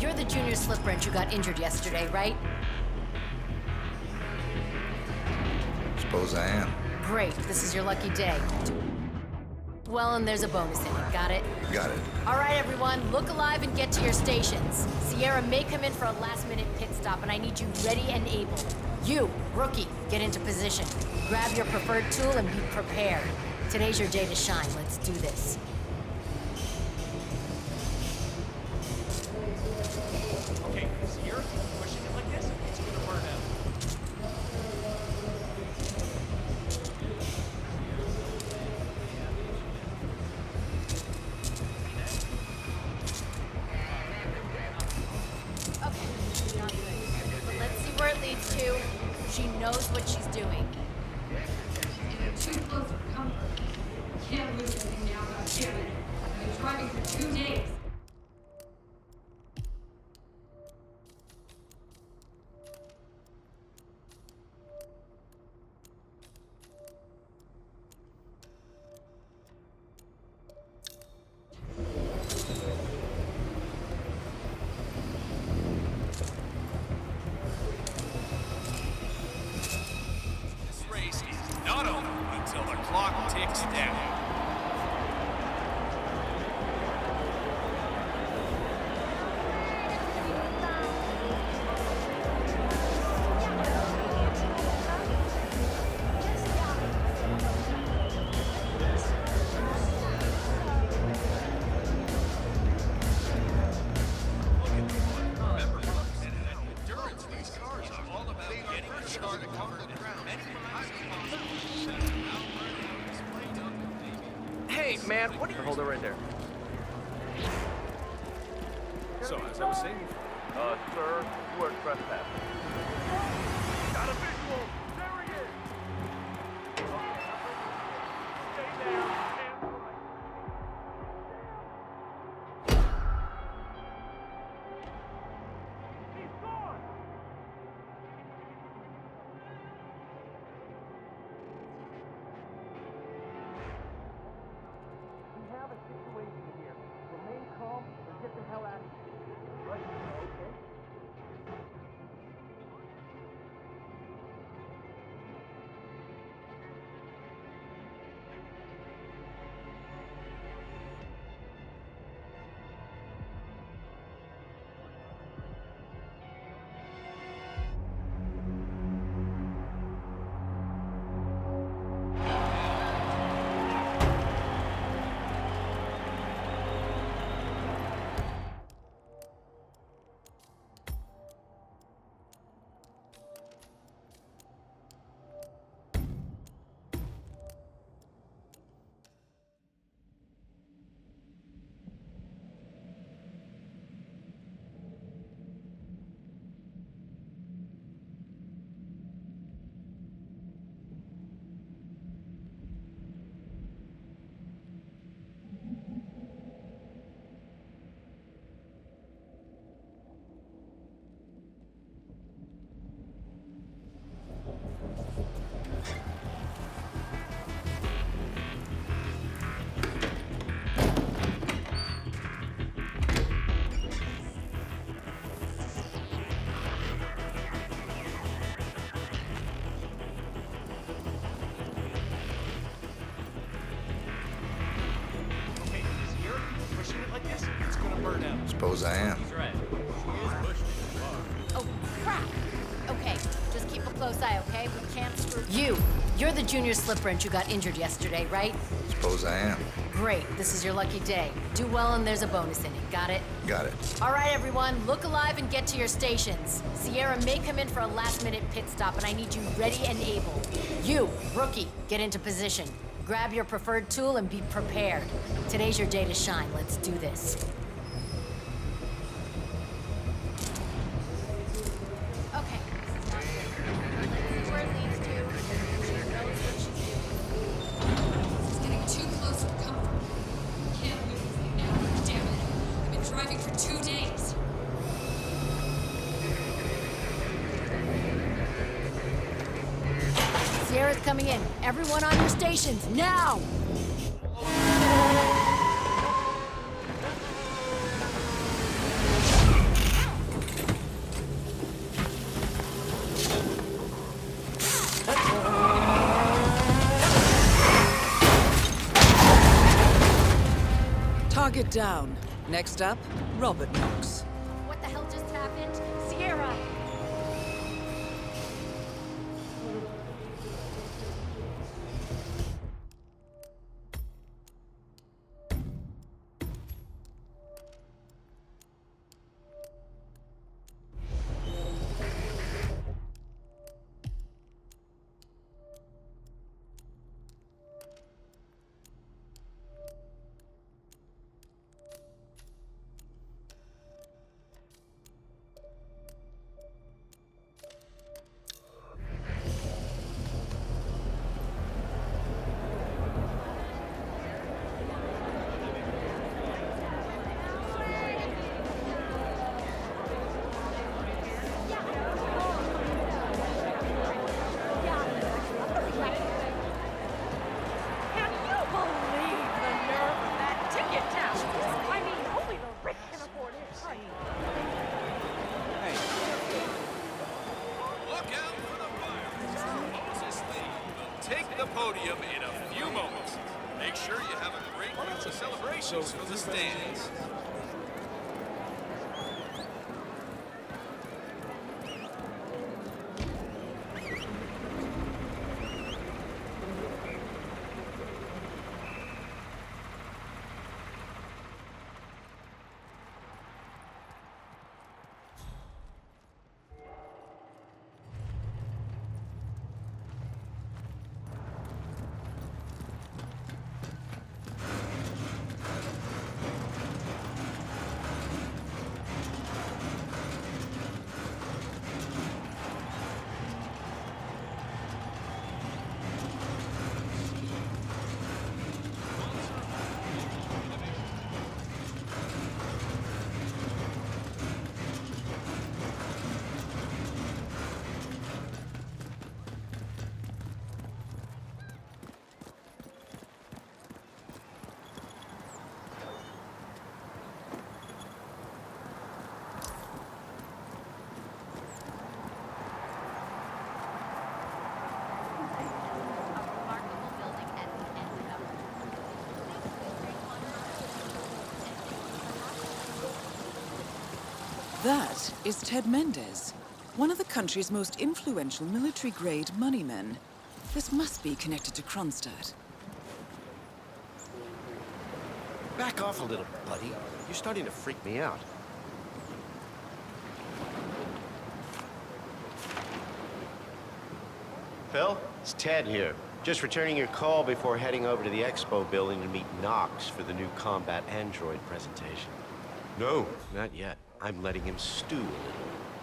you're the junior slip wrench who got injured yesterday, right? Suppose I am. Great, this is your lucky day. Well, and there's a bonus in it, got it? Got it. All right, everyone, look alive and get to your stations. Sierra may come in for a last-minute pit stop, and I need you ready and able. You, rookie, get into position. Grab your preferred tool and be prepared. Today's your day to shine. Let's do this. Okay, Sierra, pushing it like this, it's gonna burn out. Okay, not good. But let's see where it leads to. She knows what she's doing. Too close for comfort. Can't lose anything now, goddammit. I've been driving for 2 days. This race is not over until the clock ticks down. Endurance, these cars are all about getting the car to cover the ground. Hey, man, what are you... Hold it right there. So, as I was saying, Sir, you are trespassing. got a visual! There he is! Stay down and right. He's gone! We have a situation here. Remain calm or get the hell out of here. Right, okay? Okay, Sierra, pushing it like this, it's gonna burn out. Suppose I am. That's right. Oh, crap! Okay, just keep a close eye, okay? We can't screw... You're the junior slip wrench who got injured yesterday, right? Suppose I am. Great, this is your lucky day. Do well and there's a bonus in it, got it? Got it. All right, everyone, look alive and get to your stations. Sierra may come in for a last-minute pit stop, and I need you ready and able. You, rookie, get into position. Grab your preferred tool and be prepared. Today's your day to shine. Let's do this. Okay. Where it leads to. She knows what she's doing. This is getting too close for comfort. Can't lose anything now, goddammit. I've been driving for 2 days. Sierra's coming in. Everyone on your stations, now! Target down. Next up, Robert Knox. What the hell just happened? Sierra! Podium in a few moments. Make sure you have a great mix of celebrations for the stands. That is Ted Mendez, one of the country's most influential military-grade moneymen. This must be connected to Kronstadt. Back off a little, buddy. You're starting to freak me out. Phil, it's Ted here. Just returning your call before heading over to the expo building to meet Knox for the new combat android presentation. No, not yet. I'm letting him stew a little.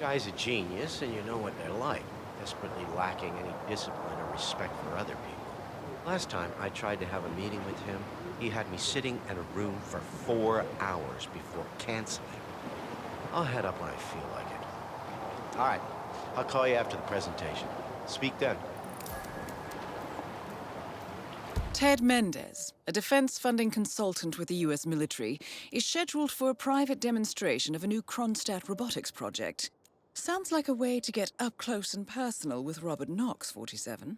Guy's a genius, and you know what they're like. Desperately lacking any discipline or respect for other people. Last time I tried to have a meeting with him, he had me sitting in a room for 4 hours before canceling. I'll head up when I feel like it. All right, I'll call you after the presentation. Speak then. Ted Mendez, a defense funding consultant with the US military, is scheduled for a private demonstration of a new Kronstadt robotics project. Sounds like a way to get up close and personal with Robert Knox, 47.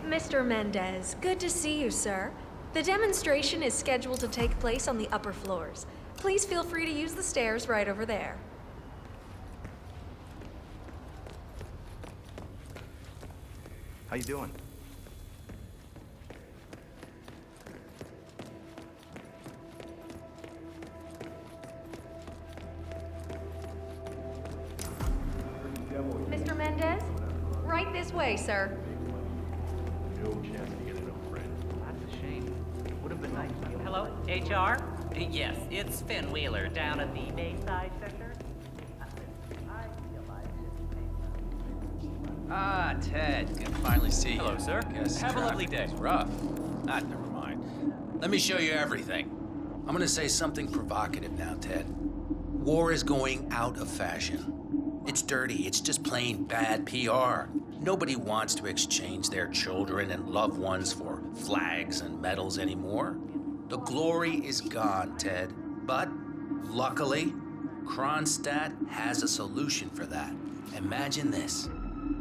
Mr. Mendez, good to see you, sir. The demonstration is scheduled to take place on the upper floors. Please feel free to use the stairs right over there. How you doing? Mr. Mendez? Right this way, sir. No chance to get it up, friend. That's a shame. Would have been nice. Hello, HR? Yes, it's Finn Wheeler down at the Bayside Sector. Ah, Ted, good to finally see you. Hello, sir. Guess Have a lovely traffic day. was rough. Ah, never mind. Let me show you everything. I'm gonna say something provocative now, Ted. War is going out of fashion. It's dirty, it's just plain bad PR. Nobody wants to exchange their children and loved ones for flags and medals anymore. The glory is gone, Ted. But, luckily, Kronstadt has a solution for that. Imagine this.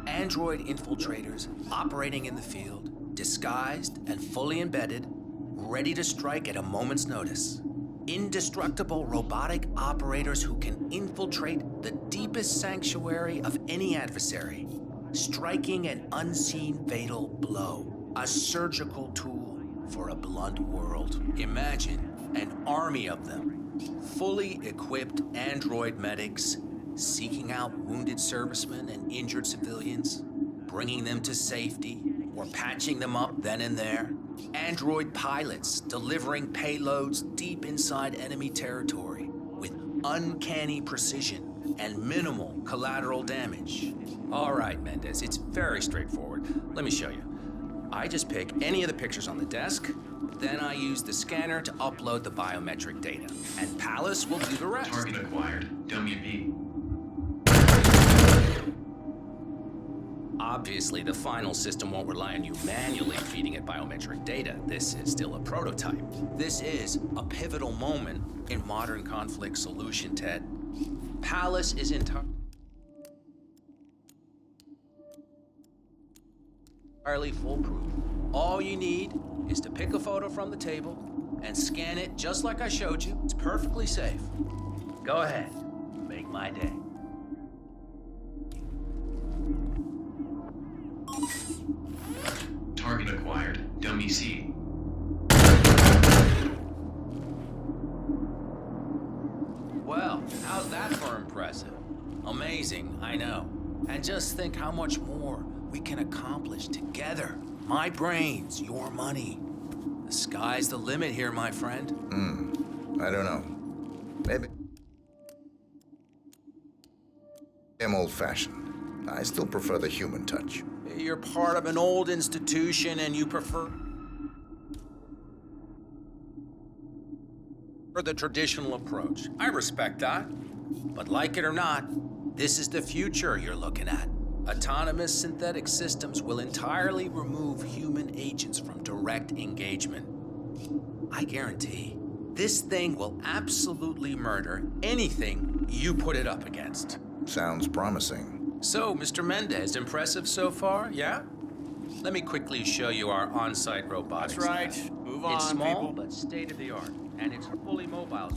Android infiltrators operating in the field, disguised and fully embedded, ready to strike at a moment's notice. Indestructible robotic operators who can infiltrate the deepest sanctuary of any adversary, striking an unseen fatal blow, a surgical tool for a blunt world. Imagine an army of them, fully equipped android medics, seeking out wounded servicemen and injured civilians, bringing them to safety, or patching them up then and there. Android pilots delivering payloads deep inside enemy territory with uncanny precision and minimal collateral damage. All right, Mendez, it's very straightforward. Let me show you. I just pick any of the pictures on the desk, then I use the scanner to upload the biometric data, and Palace will do the rest. Target acquired. WB. Obviously, the final system won't rely on you manually feeding it biometric data. This is still a prototype. This is a pivotal moment in modern conflict solution, Ted. Palace is entirely foolproof. All you need is to pick a photo from the table and scan it just like I showed you. It's perfectly safe. Go ahead, make my day. Target acquired. WC. Well, how's that for impressive? Amazing, I know. And just think how much more we can accomplish together. My brains, your money. The sky's the limit here, my friend. I don't know. Maybe I'm old-fashioned. I still prefer the human touch. You're part of an old institution and you prefer the traditional approach. I respect that. But like it or not, this is the future you're looking at. Autonomous synthetic systems will entirely remove human agents from direct engagement. I guarantee this thing will absolutely murder anything you put it up against. Sounds promising. So, Mr. Mendez, impressive so far, yeah? Let me quickly show you our on-site robotics. That's right. lab. Move on, It's small, people. but state-of-the-art, and it's fully mobile.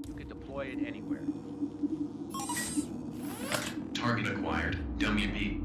You can deploy it anywhere. Target acquired. WB.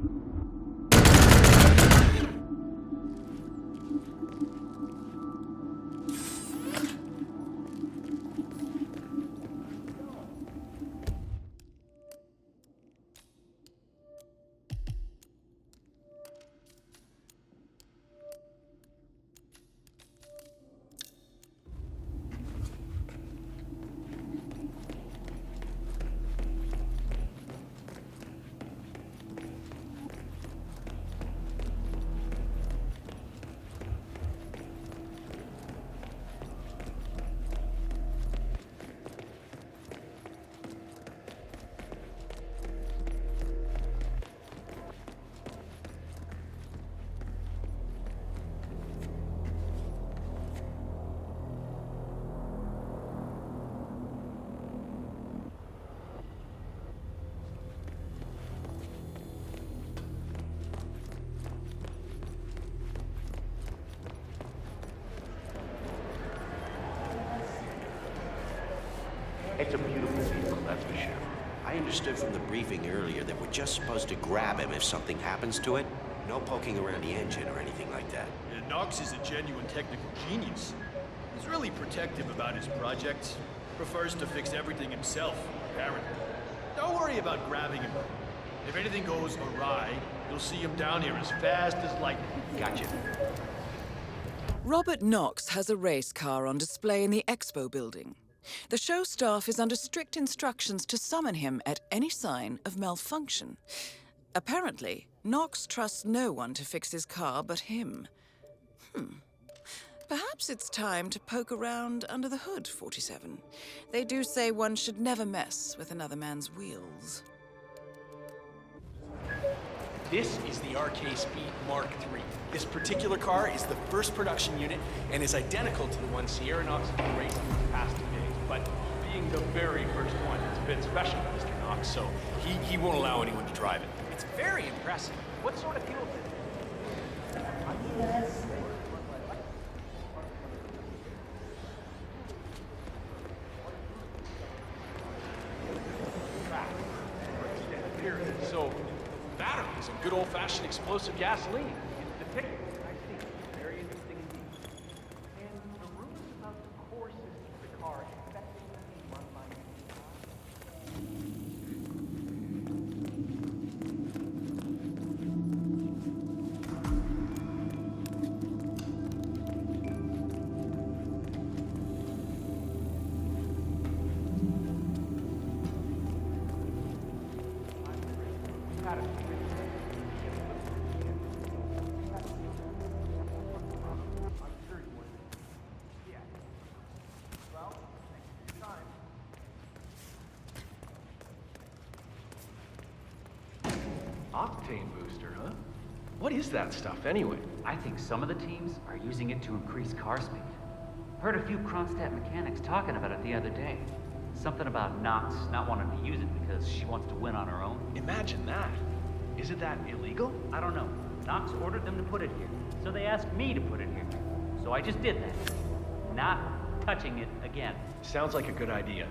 It's a beautiful vehicle, that's for sure. I understood from the briefing earlier that we're just supposed to grab him if something happens to it. No poking around the engine or anything like that. Yeah, Knox is a genuine technical genius. He's really protective about his projects. Prefers to fix everything himself, apparently. Don't worry about grabbing him. If anything goes awry, you'll see him down here as fast as lightning. Gotcha. Robert Knox has a race car on display in the expo building. The show staff is under strict instructions to summon him at any sign of malfunction. Apparently, Knox trusts no one to fix his car but him. Perhaps it's time to poke around under the hood, 47. They do say one should never mess with another man's wheels. This is the RK Speed Mark III. This particular car is the first production unit and is identical to the one Sierra Knox has been racing in the past 2 days. But being the very first one, it's a bit special to Mr. Knox, so he won't allow anyone to drive it. It's very impressive. What sort of fuel is it? So, battery is a good old-fashioned explosive gasoline. It's depicted. I see. Very interesting indeed. And the rumors about the core system of the car expecting to be run by Octane booster, huh? What is that stuff, anyway? I think some of the teams are using it to increase car speed. Heard a few Kronstadt mechanics talking about it the other day. Something about Knox not wanting to use it because she wants to win on her own. Imagine that. Is it that illegal? I don't know. Knox ordered them to put it here, so they asked me to put it here. So I just did that. Not touching it again. Sounds like a good idea.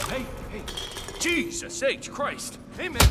Hey, Jesus H. Christ! Hey, man!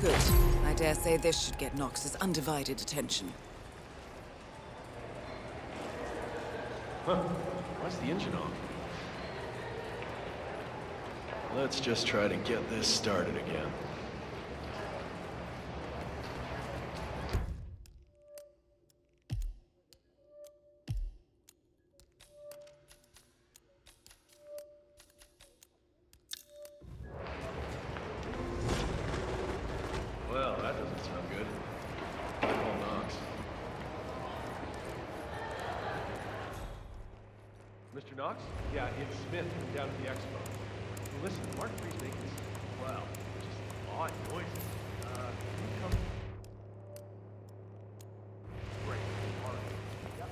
Good. I dare say this should get Knox's undivided attention. Huh. Why's the engine on? Let's just try to get this started again. Mr. Knox? Yeah, it's Smith from down at the expo. Listen, Mark III's making some, well, just odd noises. Can you come? Great. All right. Yep.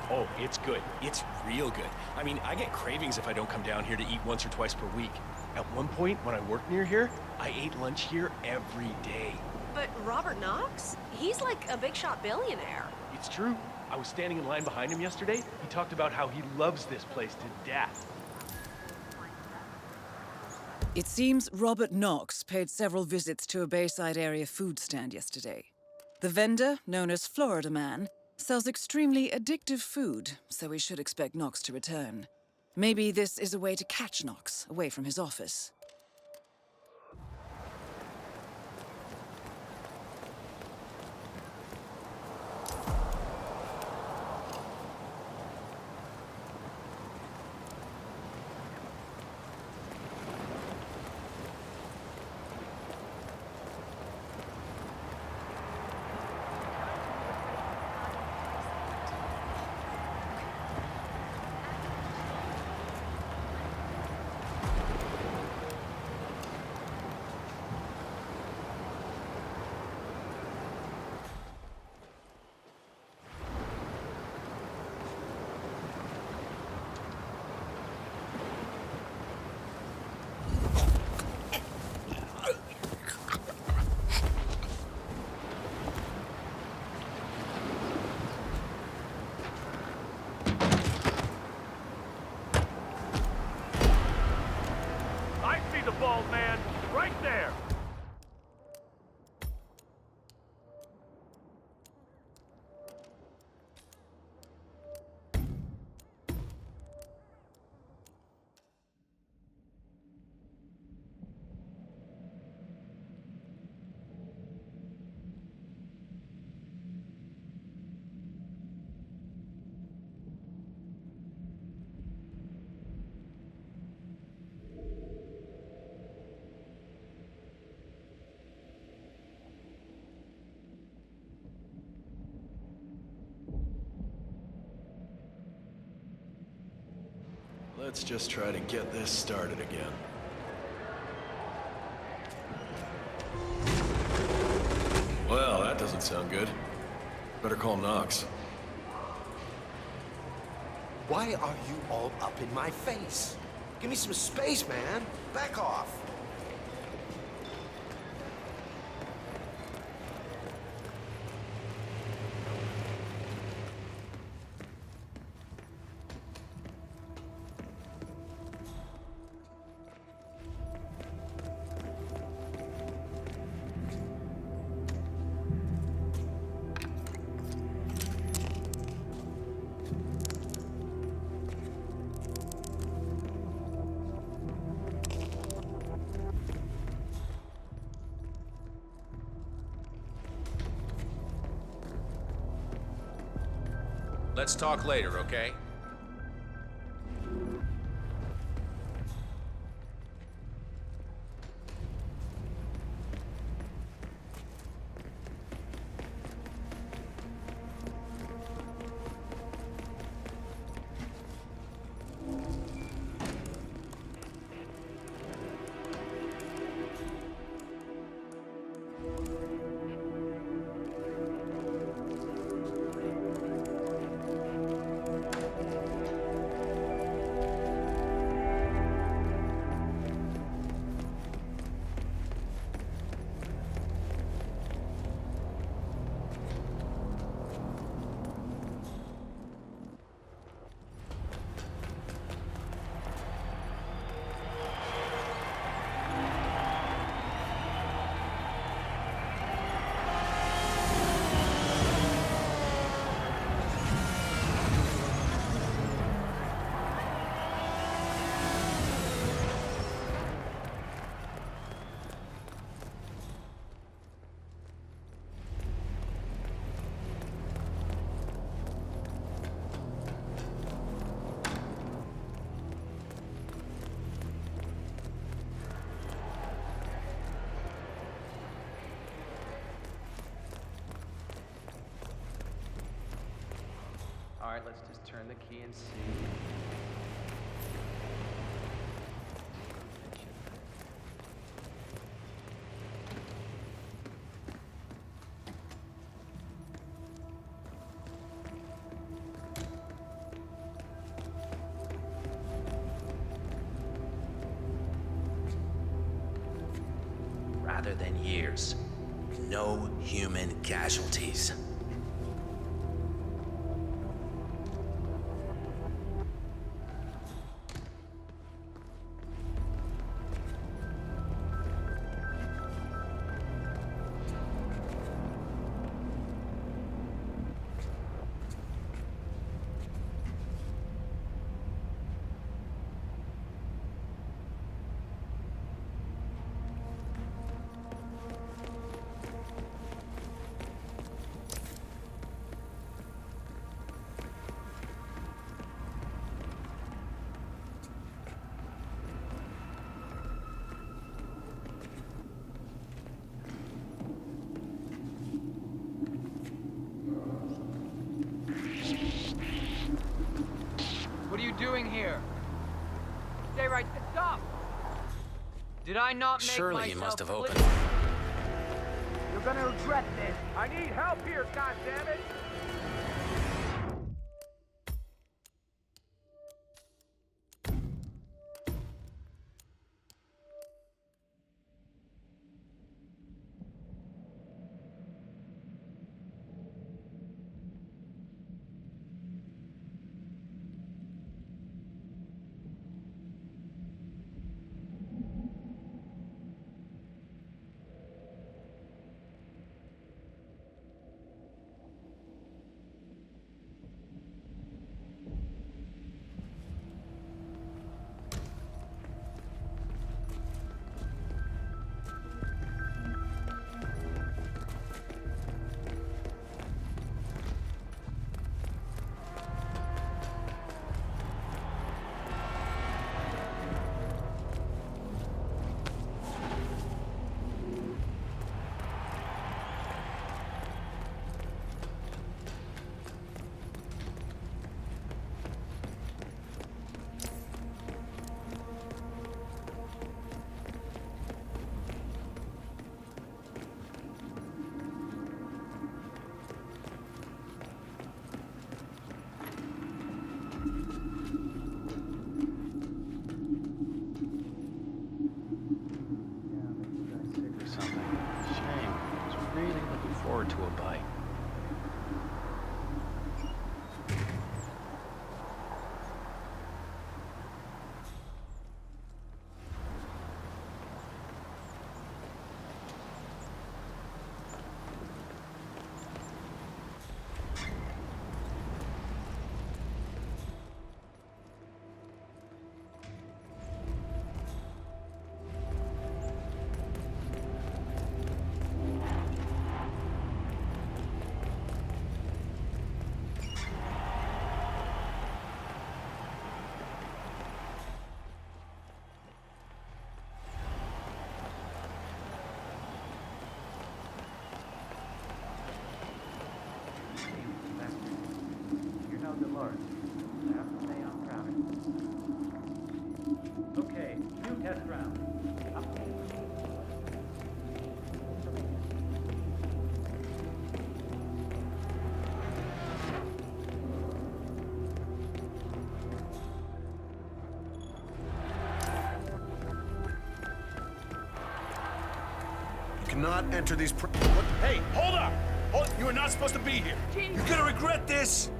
Oh, it's good. It's real good. I mean, I get cravings if I don't come down here to eat once or twice per week. At one point, when I worked near here, I ate lunch here every day. But Robert Knox? He's like a big shot billionaire. It's true. I was standing in line behind him yesterday. He talked about how he loves this place to death. It seems Robert Knox paid several visits to a Bayside area food stand yesterday. The vendor, known as Florida Man, sells extremely addictive food, so we should expect Knox to return. Maybe this is a way to catch Knox away from his office. Let's just try to get this started again. Well, that doesn't sound good. Better call Knox. Why are you all up in my face? Give me some space, man. Back off. Let's talk later, okay? Alright, let's just turn the key and see. Rather than years, no human casualties. What are you doing here? Stay right there. Stop! Did I not make Surely you must have opened. You're gonna regret this. I need help here, goddammit! How's it, Laura? I have to stay on track. Okay, new test round. Cannot enter these. Hey, hold up! You are not supposed to be here. You're gonna regret this.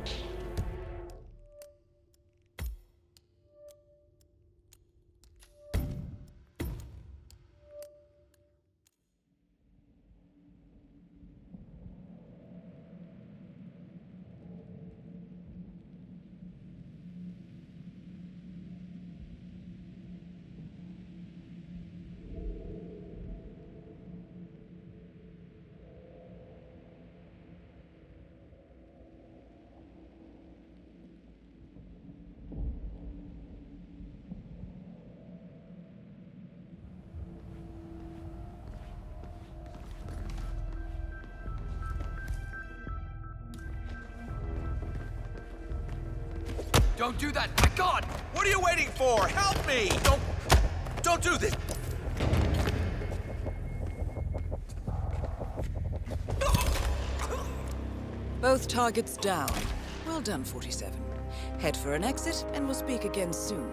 Don't do that! My God! What are you waiting for? Help me! Don't do this! Both targets down. Well done, 47. Head for an exit, and we'll speak again soon.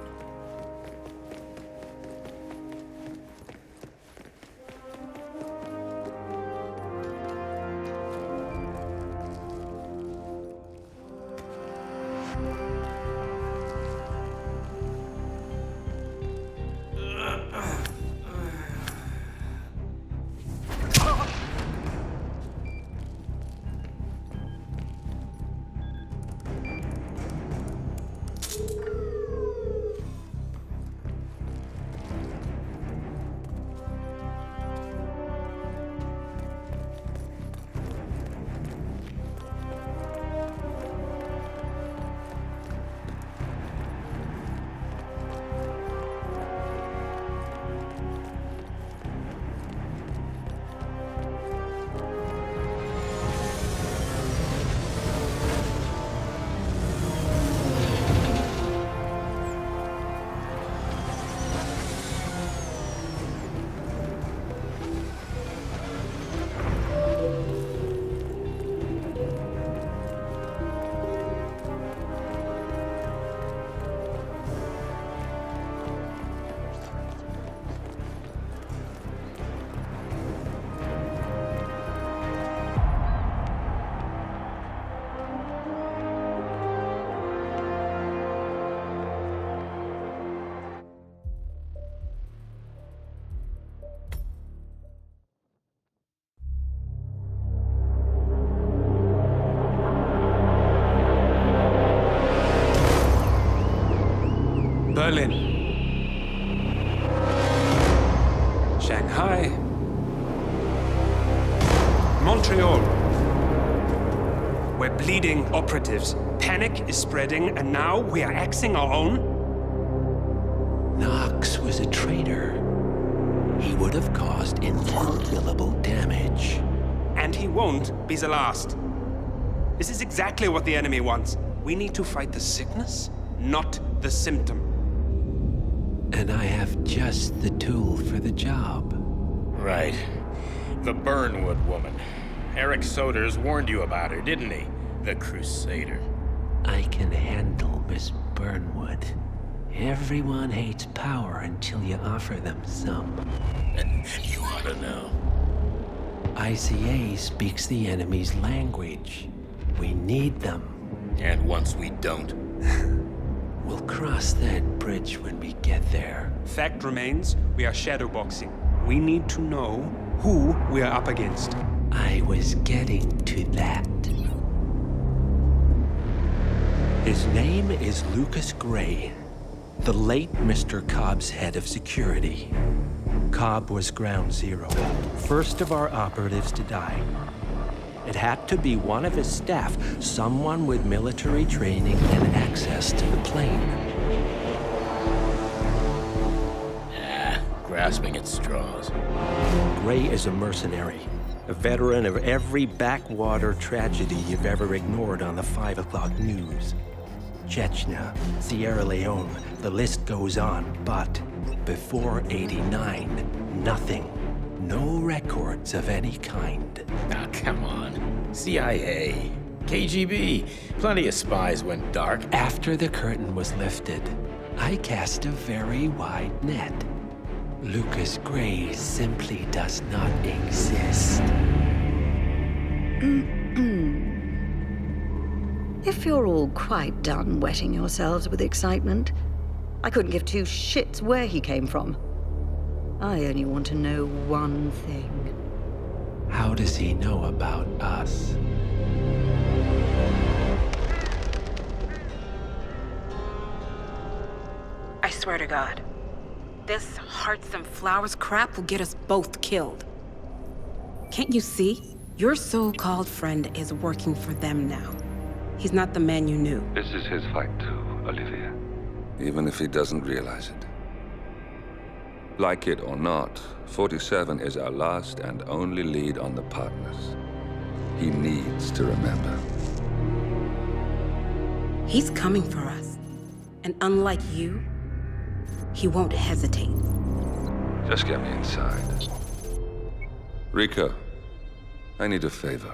Berlin, Shanghai, Montreal. We're bleeding operatives. Panic is spreading, and now we are axing our own? Knox was a traitor. He would have caused incalculable damage. And he won't be the last. This is exactly what the enemy wants. We need to fight the sickness, not the symptom. And I have just the tool for the job. Right. The Burnwood woman. Eric Soders warned you about her, didn't he? The Crusader. I can handle Miss Burnwood. Everyone hates power until you offer them some. And you ought to know. ICA speaks the enemy's language. We need them. And once we don't? We'll cross that bridge when we get there. Fact remains, we are shadowboxing. We need to know who we are up against. I was getting to that. His name is Lucas Gray, the late Mr. Cobb's head of security. Cobb was ground zero, first of our operatives to die. It had to be one of his staff, someone with military training and access to the plane. Grasping at straws. Gray is a mercenary. A veteran of every backwater tragedy you've ever ignored on the 5 o'clock news. Chechnya, Sierra Leone, the list goes on. But before '89, nothing. No records of any kind. Ah, come on. CIA, KGB, plenty of spies went dark. After the curtain was lifted, I cast a very wide net. Lucas Gray simply does not exist. If you're all quite done wetting yourselves with excitement, I couldn't give two shits where he came from. I only want to know one thing. How does he know about us? I swear to God, this hearts and flowers crap will get us both killed. Can't you see? Your so-called friend is working for them now. He's not the man you knew. This is his fight too, Olivia. Even if he doesn't realize it. Like it or not, 47 is our last and only lead on the partners. He needs to remember. He's coming for us. And unlike you, he won't hesitate. Just get me inside. Rico, I need a favor.